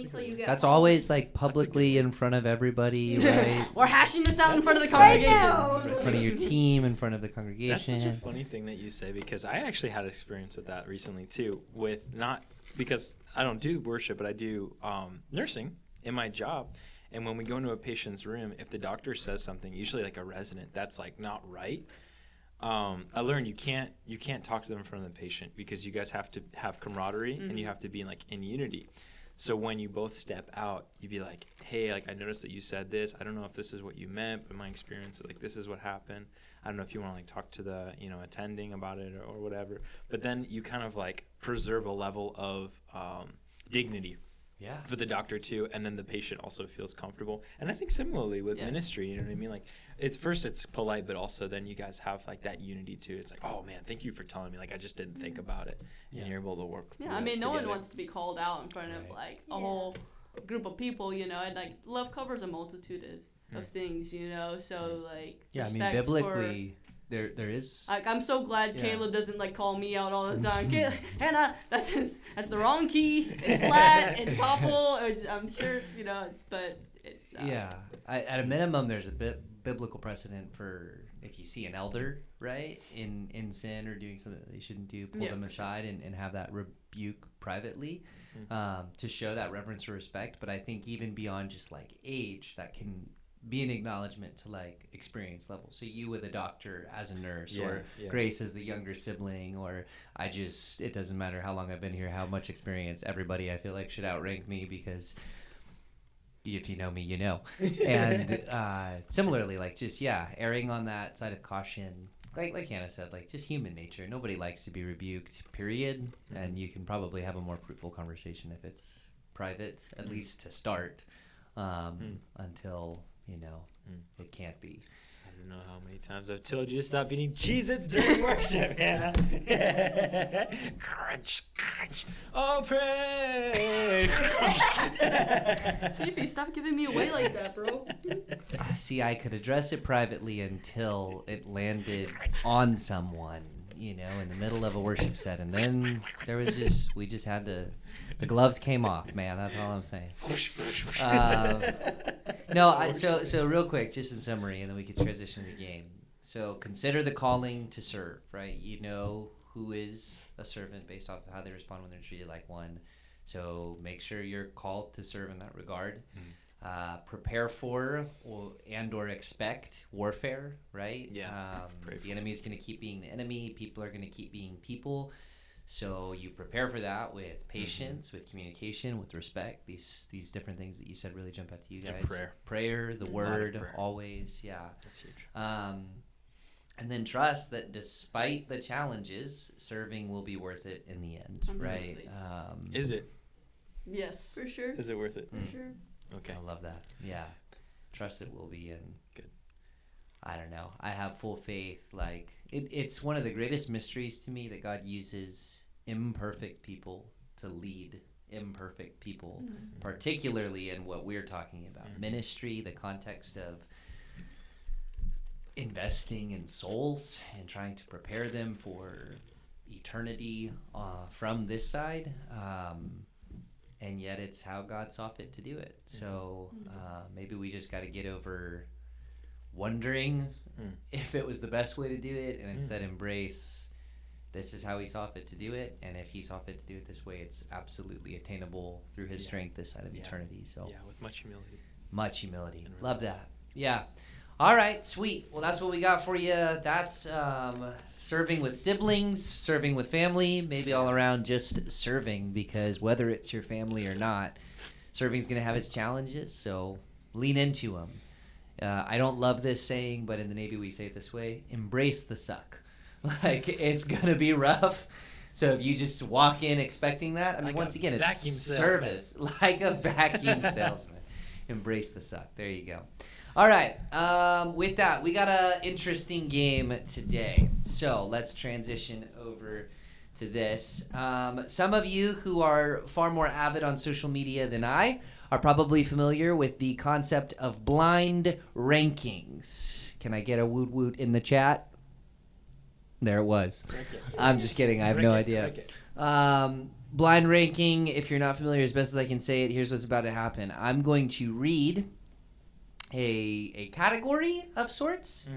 till you get That's home. always like publicly in front of everybody, right? We're hashing this out in front of the Right congregation. now. In front of your team, in front of the That's congregation. such a funny thing that you say, because I actually had experience with that recently too, with not because I don't do worship, but I do nursing in my job. And when we go into a patient's room, if the doctor says something, usually like a resident, that's like not right, I learned you can't talk to them in front of the patient, because you guys have to have camaraderie and you have to be in unity. So when you both step out, you'd be like, hey, like I noticed that you said this. I don't know if this is what you meant, but my experience, like this is what happened. I don't know if you want to like talk to the, you know, attending about it or whatever. But then you kind of like preserve a level of dignity. Yeah. For the doctor too, and then the patient also feels comfortable. And I think similarly with ministry, you know what I mean? Like it's polite, but also then you guys have like that unity too. It's like, oh man, thank you for telling me. Like I just didn't think about it, and you're able to work. Yeah, I mean, no one wants to be called out in front of like a whole group of people, you know. And like love covers a multitude of things, you know. So like I mean, biblically. There is. Like, I'm so glad Caleb doesn't like call me out all the time. Hannah, that's the wrong key. It's flat. It's awful. I'm sure, you know. It's. At a minimum, there's a biblical precedent for if you see an elder, right, in sin or doing something that they shouldn't do, pull them aside and have that rebuke privately, to show that reverence or respect. But I think even beyond just like age, that can be an acknowledgement to like experience level. So you with a doctor as a nurse, or Grace as the younger sibling, or it doesn't matter how long I've been here, how much experience, everybody I feel like should outrank me, because if you know me, you know. And similarly, like just erring on that side of caution, like Hannah said, like just human nature. Nobody likes to be rebuked, period. And you can probably have a more fruitful conversation if it's private, at least to start, until it can't be. I don't know how many times I've told you to stop eating Cheez-Its during worship, Hannah. Crunch, crunch. Oh, pray. Chiefy, stop giving me away like that, bro. See, I could address it privately until it landed on someone, in the middle of a worship set. And then we just had to, the gloves came off, man. That's all I'm saying. So real quick, just in summary, and then we could transition to the game. So consider the calling to serve, right? You know who is a servant based off of how they respond when they're treated like one. So make sure you're called to serve in that regard. Prepare for or expect warfare, right? Yeah. The enemy is going to keep being the enemy. People are going to keep being people. So you prepare for that with patience, with communication, with respect. These different things that you said really jump out to you guys. And prayer. The word, always, yeah. That's huge. And then trust that despite the challenges, serving will be worth it in the end, right? Absolutely. Is it? Yes. For sure. Is it worth it? For sure. Okay. I love that. Yeah. Trust it will be, and Good. I don't know. I have full faith. Like it's one of the greatest mysteries to me that God uses imperfect people to lead imperfect people, particularly in what we're talking about, ministry, the context of investing in souls and trying to prepare them for eternity from this side. And yet it's how God saw fit to do it. So maybe we just got to get over wondering if it was the best way to do it, and instead embrace this is how he saw fit to do it. And if he saw fit to do it this way, it's absolutely attainable through his strength this side of eternity. So with much humility. Much humility. Love that. Yeah. All right, sweet. Well, that's what we got for you. That's serving with siblings, serving with family, maybe all around just serving, because whether it's your family or not, serving is going to have its challenges, so lean into them. I don't love this saying, but in the Navy we say it this way: embrace the suck. Like, it's going to be rough. So if you just walk in expecting that, I mean, once again, it's service. Like a vacuum salesman. Embrace the suck. There you go. All right, with that, we got an interesting game today. So let's transition over to this. Some of you who are far more avid on social media than I are probably familiar with the concept of blind rankings. Can I get a woot woot in the chat? There it was. I'm just kidding. I have no idea. Blind ranking, if you're not familiar, as best as I can say it, here's what's about to happen. I'm going to read a category of sorts,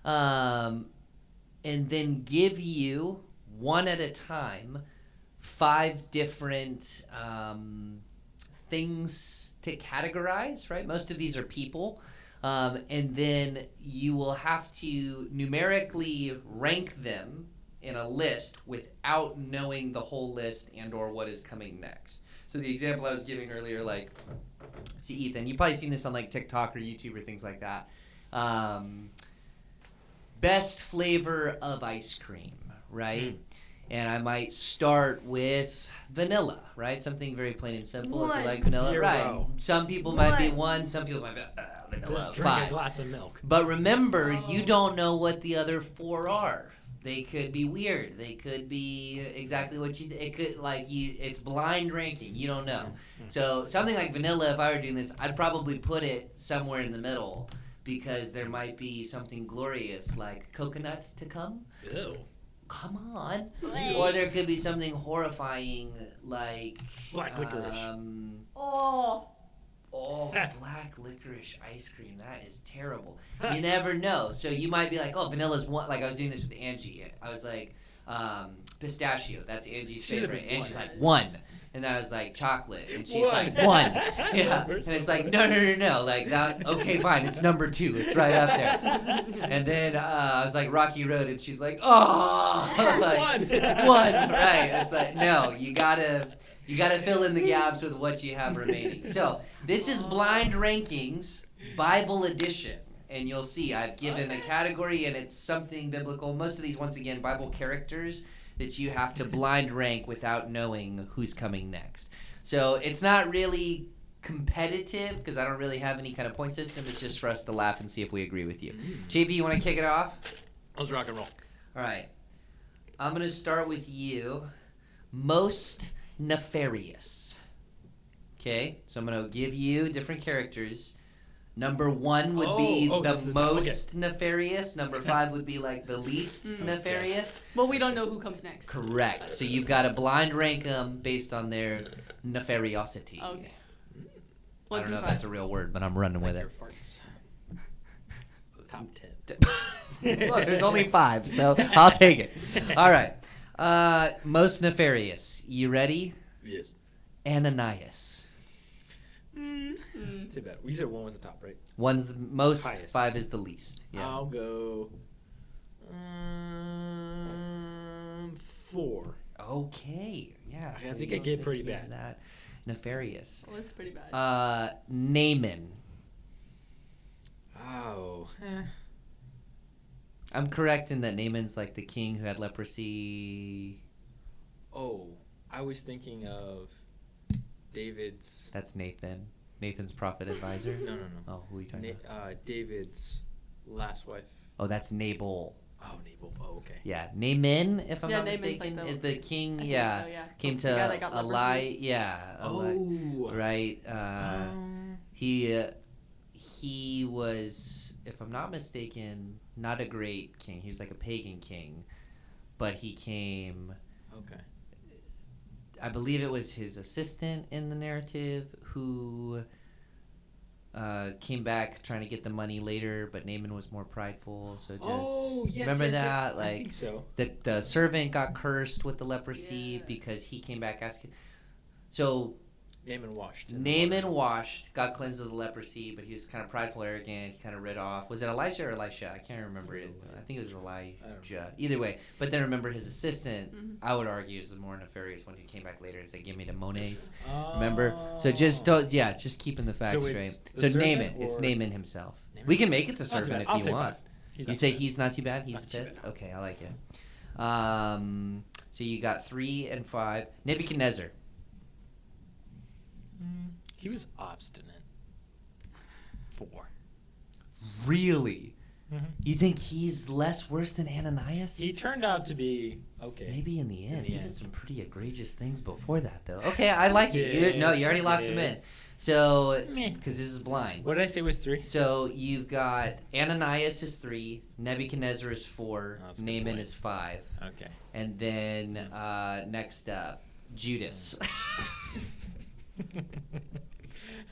and then give you one at a time 5 different things to categorize, right? Most of these are people, and then you will have to numerically rank them in a list without knowing the whole list and or what is coming next. So the example I was giving earlier, like, see, Ethan, you've probably seen this on like TikTok or YouTube or things like that. Best flavor of ice cream, right? And I might start with vanilla, right? Something very plain and simple. If you like vanilla, 0. right? Some people might be 1, some people might be vanilla. Just drink 5. a glass of milk. But remember, you don't know what the other 4 are. They could be weird. They could be exactly what you. It could it's blind ranking. You don't know. So something like vanilla, if I were doing this, I'd probably put it somewhere in the middle, because there might be something glorious like coconut to come. Ew. Come on. Or there could be something horrifying like Black licorice. Black licorice ice cream. That is terrible. You never know. So you might be like, oh, vanilla's 1. Like I was doing this with Angie. I was like, pistachio. That's Angie's favorite. And she's like, 1. And I was like, chocolate. And she's like, 1. Yeah. And it's like, no. Like that. Okay, fine. It's number 2. It's right up there. And then I was like, Rocky Road. And she's like, oh. Like, 1. Right. It's like, no, you gotta fill in the gaps with what you have remaining. So this is Blind Rankings, Bible Edition. And you'll see I've given a category, and it's something biblical. Most of these, once again, Bible characters that you have to blind rank without knowing who's coming next. So it's not really competitive, because I don't really have any kind of point system. It's just for us to laugh and see if we agree with you. JP, you want to kick it off? Let's rock and roll. All right. I'm going to start with you. Most nefarious. Okay, so I'm going to give you different characters. Number 1 would be the most nefarious. Number 5 would be like the least nefarious. Well, we don't know who comes next. Correct. So you've got to blind rank them based on their nefariosity. Okay. I don't know if that's a real word, but I'm running with it. Your farts. Top 10. Look, there's only 5, so I'll take it. All right. Most nefarious. You ready? Yes. Ananias. Too bad. You said 1 was the top, right? 1's the most, Highest. 5 is the least. Yeah. I'll go 4. Okay. Yeah. I think I get pretty bad. That. Nefarious. Well, it's pretty bad. Naaman. Oh. I'm correct in that Naaman's like the king who had leprosy. Oh, I was thinking of David's. That's Nathan. Nathan's prophet advisor. No. Oh, who are you talking about? David's last wife. Oh, that's Nabal. Oh, Nabal. Oh, okay. Yeah, Naaman, if I'm Yeah, not Naaman's mistaken, like is the king. I think Yeah, so, yeah. came The guy to that got leprosy. Eli. Yeah. Oh. Right. He was, if I'm not mistaken, not a great king. He was like a pagan king, but he came. Okay. I believe it was his assistant in the narrative who came back trying to get the money later, but Naaman was more prideful. So just remember that, I like think so. that the servant got cursed with the leprosy because he came back asking. So Naaman washed. Naaman washed, got cleansed of the leprosy, but he was kind of prideful, arrogant. He kind of read off. Was it Elijah or Elisha? I can't remember it. I think it was Elijah. Either way, but then remember his assistant. I would argue is the more nefarious one who came back later and said, "Give me the monies." Remember? So just don't. Yeah, just keeping the facts So straight. it's the So servant Naaman. It's or- Naaman himself. Naaman? We can make it the Not too servant bad. if I'll you say want. 5. He's You not say too bad. he's not too bad. He's Not the too fifth. bad. Okay, I like it. So you got 3 and 5. Nebuchadnezzar. He was obstinate. 4. Really? You think he's less worse than Ananias? He turned out to be okay. Maybe in the end. the He did end. some pretty egregious things before that, though. Okay, I like it. Did, You already locked him in. So, Meh. because this is blind. What did I say was 3? So you've got Ananias is 3, Nebuchadnezzar is 4, Oh, that's a good Naaman point. is 5, Okay. and then next up, Judas.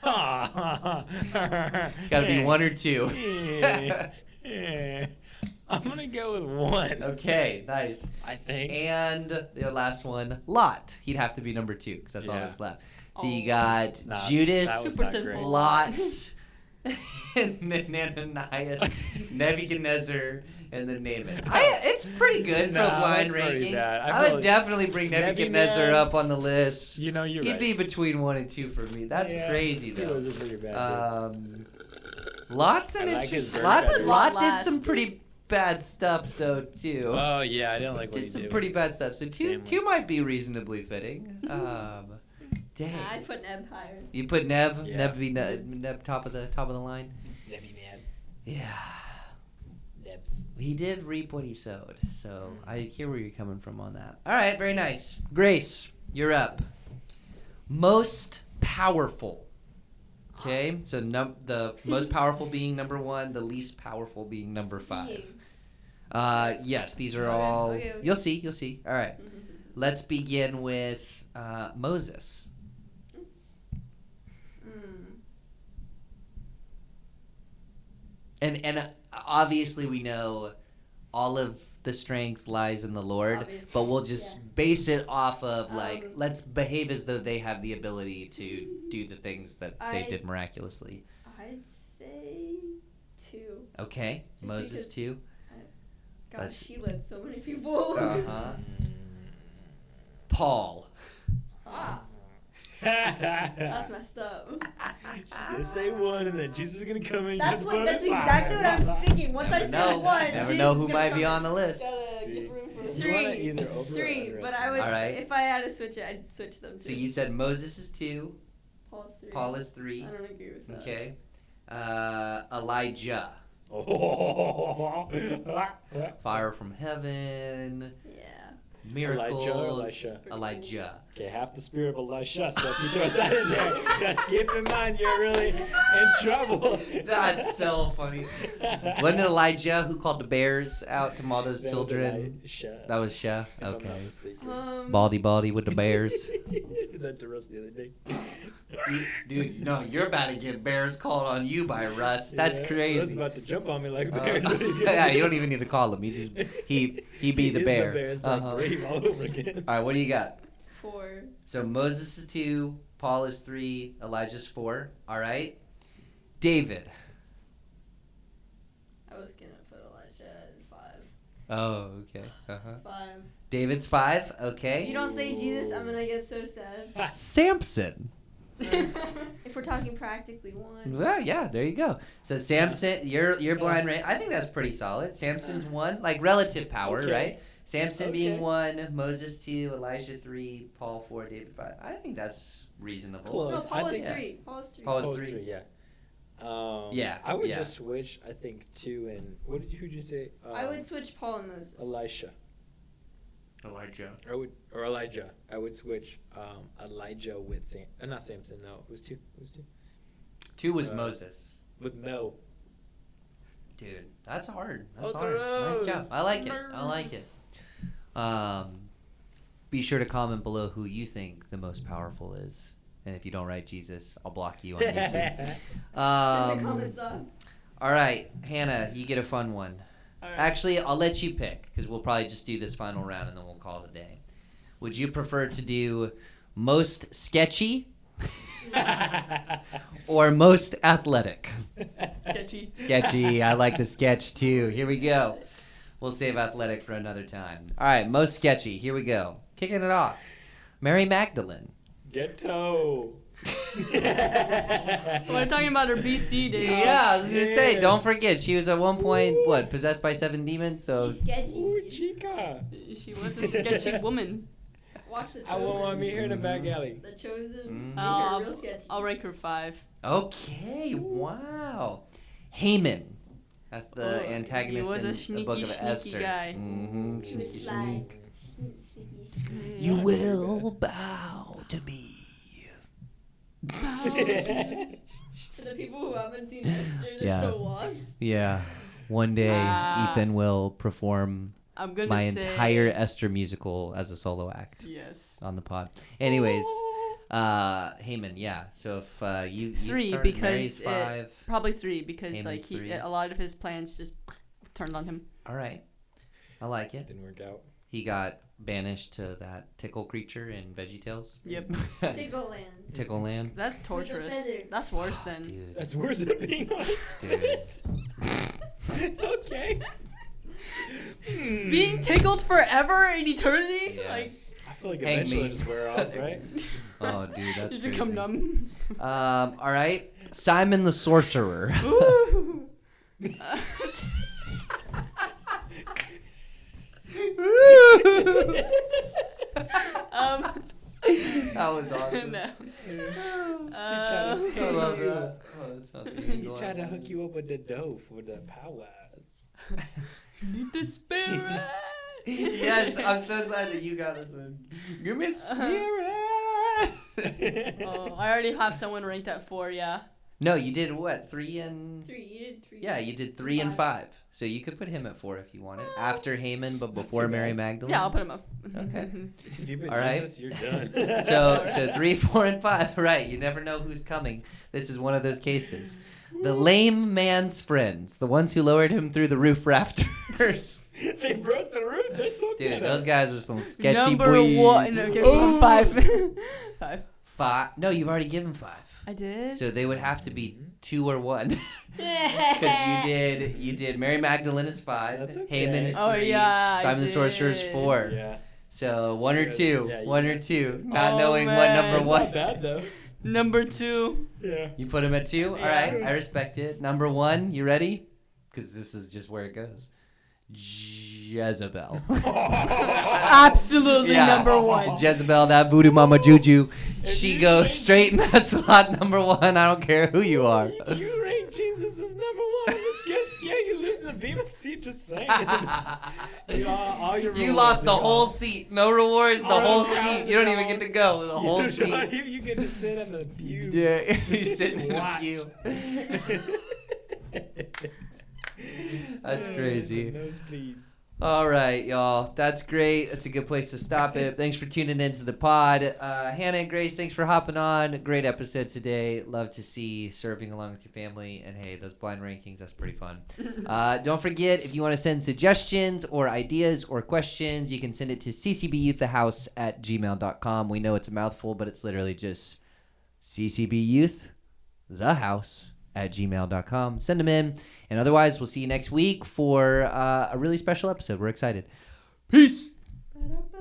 It's got to be 1 or 2. I'm gonna go with 1. Okay, nice. I think. And the last one, Lot. He'd have to be number 2 because that's all Yeah. that's left. So Oh. you got Nah, Judas, that was Super not simple. great. Lot, and then Ananias, Nebuchadnezzar, and then Naaman. It's pretty good for a Nah, blind that's pretty ranking. bad. I I feel would definitely bring Nebuchadnezzar Nebuchadnezzar- up on the list. You know, you're He'd right. be between 1 and 2 for me. That's Yeah, crazy, he though. was a pretty bad Lot's an I like his interesting. bird better. Lot did Last. some pretty bad stuff, though, too. Oh yeah, I didn't like what Did he some did. pretty bad stuff. So two Family. might be reasonably fitting. Dang. I'd put Neb higher. You put Neb. Yeah. Neb be Neb top of the line. Nebby man. Yeah. Nebs. He did reap what he sowed. So I hear where you're coming from on that. All right, very nice. Grace, you're up. Most powerful. Okay, so the most powerful being number 1, the least powerful being number 5. Being. Yes, these are Okay, all. okay. You'll see. All right, let's begin with Moses. And obviously we know all of the strength lies in the Lord, Obvious. but we'll just base it off of like let's Um, behave as though they have the ability to do the things that they I- did miraculously. I'd say 2. Okay, Just Moses because- 2. Gosh, That's- he led so many people. Uh-huh. Paul. Ah, that's messed up. She's gonna say 1, and then Jesus is gonna come in. That's and what. put That's a 5. exactly what I'm thinking. Once I Never say know. 1, Never Jesus know is who gonna might come be in. on the list. Gotta See. give room for You wanna 3. either over or 3, but I would. All right. If I had to switch it, I'd switch them. So you said Moses is 2, Paul's 3. Paul is 3. I don't agree with that. Okay. Elijah. Oh. Fire from heaven. Yeah. Miracles. Elijah or Elisha? Elijah. Okay, half the spirit of Elisha. So if you throw that in there, just keep in mind you're really in trouble. That's so funny. Wasn't it Elijah who called the bears out to all those That was children? Elisha, That was Shah. if I'm not Okay. mistaken. Baldy with the bears. that to Russ the other day. Dude, no, you're about to get bears called on you by Russ. That's Yeah, crazy. Russ is about to jump on me like bears. Yeah, you don't even need to call him. He be the is bear. The bears like brave all over again. All right, what do you got? 4. So Moses is 2, Paul is 3, Elijah's 4. All right, David. I was gonna put Elijah at 5. Oh, okay. 5. David's 5. If Okay. you don't say Jesus, I'm gonna get so sad. Samson. If we're talking practically 1. Well, yeah, there you go. So Samson, you're blind, right? I think that's pretty solid. Samson's 1, like relative power, Okay. right? Samson being Okay. 1, Moses 2, Elijah 3, Paul 4, David 5. I think that's reasonable. Close. No, Paul I is think- 3. Paul is 3. Paul is Post 3. yeah. Yeah, I would yeah. just switch. I think 2 and who'd you say? I would switch Paul and Moses. Elisha. Elijah. Or Elijah. I would switch Elijah with not Samson. No, it was 2. 2 was Uh, Moses. With no. Dude, that's hard. That's Oh, hard. Nice gross. job. I like it. I like it. Be sure to comment below who you think the most powerful is. And if you don't write Jesus, I'll block you on YouTube. Send the comments up. All right, Hannah, you get a fun one. All right. Actually, I'll let you pick because we'll probably just do this final round and then we'll call it a day. Would you prefer to do most sketchy or most athletic? Sketchy. Sketchy. I like the sketch too. Here we go. We'll save athletic for another time. All right, most sketchy. Here we go. Kicking it off. Mary Magdalene. Ghetto. We're talking about her BC days. Yeah, I was gonna say. Yeah. Don't forget, she was at one point possessed by 7 demons. So She's sketchy. Ooh, chica. She was a sketchy woman. Watch The I won't want Chosen. me here in the back alley. The Chosen. Mhm. Make her real sketchy. I'll rank her 5. okay, wow. Haman. That's the Oh, antagonist he was a in the sneaky, book of sneaky Esther. guy. Mm-hmm. She was Sneaky, sly. sneak. Sneaky. You will bow to me. For the people who haven't seen Esther, they're Yeah. so lost. Yeah. One day, Ethan will perform I'm gonna my say entire Esther musical as a solo act yes. on the pod. Anyways, Haman, yeah. So if you 3 started, because Mary's it- 5. Probably 3 because Haman's like 3. a lot of his plans just turned on him. All right, I like it. Didn't work out. He got banished to that tickle creature in VeggieTales. Yep. Tickle Land. Tickle Land. That's torturous. feather. That's worse than. Dude. That's worse than being on a spit. Okay. Being tickled forever in eternity? Yeah. Like, I feel like Hang eventually me. it'll just wear off, right? Oh, dude, that's just crazy. become numb. All right, Simon the Sorcerer. Ooh. That was awesome. No. I love that. Oh, that's not the He's angle I trying to wanted. hook you up with the dough for the powers. Need the spirit. Yes, I'm so glad that you got this one. Give me spirit. Oh, I already have someone ranked at 4. Yeah. No, you did what? 3 and 3. You did 3. yeah, you did 3 and 5. So you could put him at 4 if you wanted. After Haman, but before too Mary bad. Magdalene. Yeah, I'll put him up. Okay. If you put All right. Jesus, you're done. So 3, 4, and 5. Right. You never know who's coming. This is one of those cases. The lame man's friends, the ones who lowered him through the roof rafters. They broke the roof. They're so Dude, good. those guys are some sketchy Number boys. 1. Okay, Ooh. 5. 5. 5. No, you've already given 5. I did. So they would have to be 2 or 1. Because you did Mary Magdalene is 5. That's okay. Haman is 3. Oh, yeah, I Simon the Sorcerer is did. 4. Yeah. So 1 or Yeah, 2. yeah, you 1 or did. 2. Not Oh, knowing what man. number It's 1. not bad though. Number 2. Yeah. You put him at 2? Yeah. Alright, I respect it. Number 1, you ready? Because this is just where it goes. Jezebel. Absolutely Yeah. number 1. Jezebel, that voodoo mama juju. She goes straight in that slot number 1. I don't care who you are. You rank Jesus as number 1. Let's get scared. You lose the Bema seat. Just saying. All your You rewards lost are the whole gone. seat. No rewards, the All whole rewards seat. You don't are even gone. get to go. The whole You seat. don't even- You get to sit in the pew. Yeah, you sitting in the Watch. pew. That's crazy. Nosebleeds. All right, y'all. That's great. That's a good place to stop it. Thanks for tuning into the pod. Hannah and Grace, thanks for hopping on. Great episode today. Love to see serving along with your family. And hey, those blind rankings, that's pretty fun. Don't forget, if you want to send suggestions or ideas or questions, you can send it to ccbyoutthehouse@gmail.com. We know it's a mouthful, but it's literally just ccbyoutthehouse@gmail.com. Send them in. And otherwise, we'll see you next week for a really special episode. We're excited. Peace. Ba-da-ba.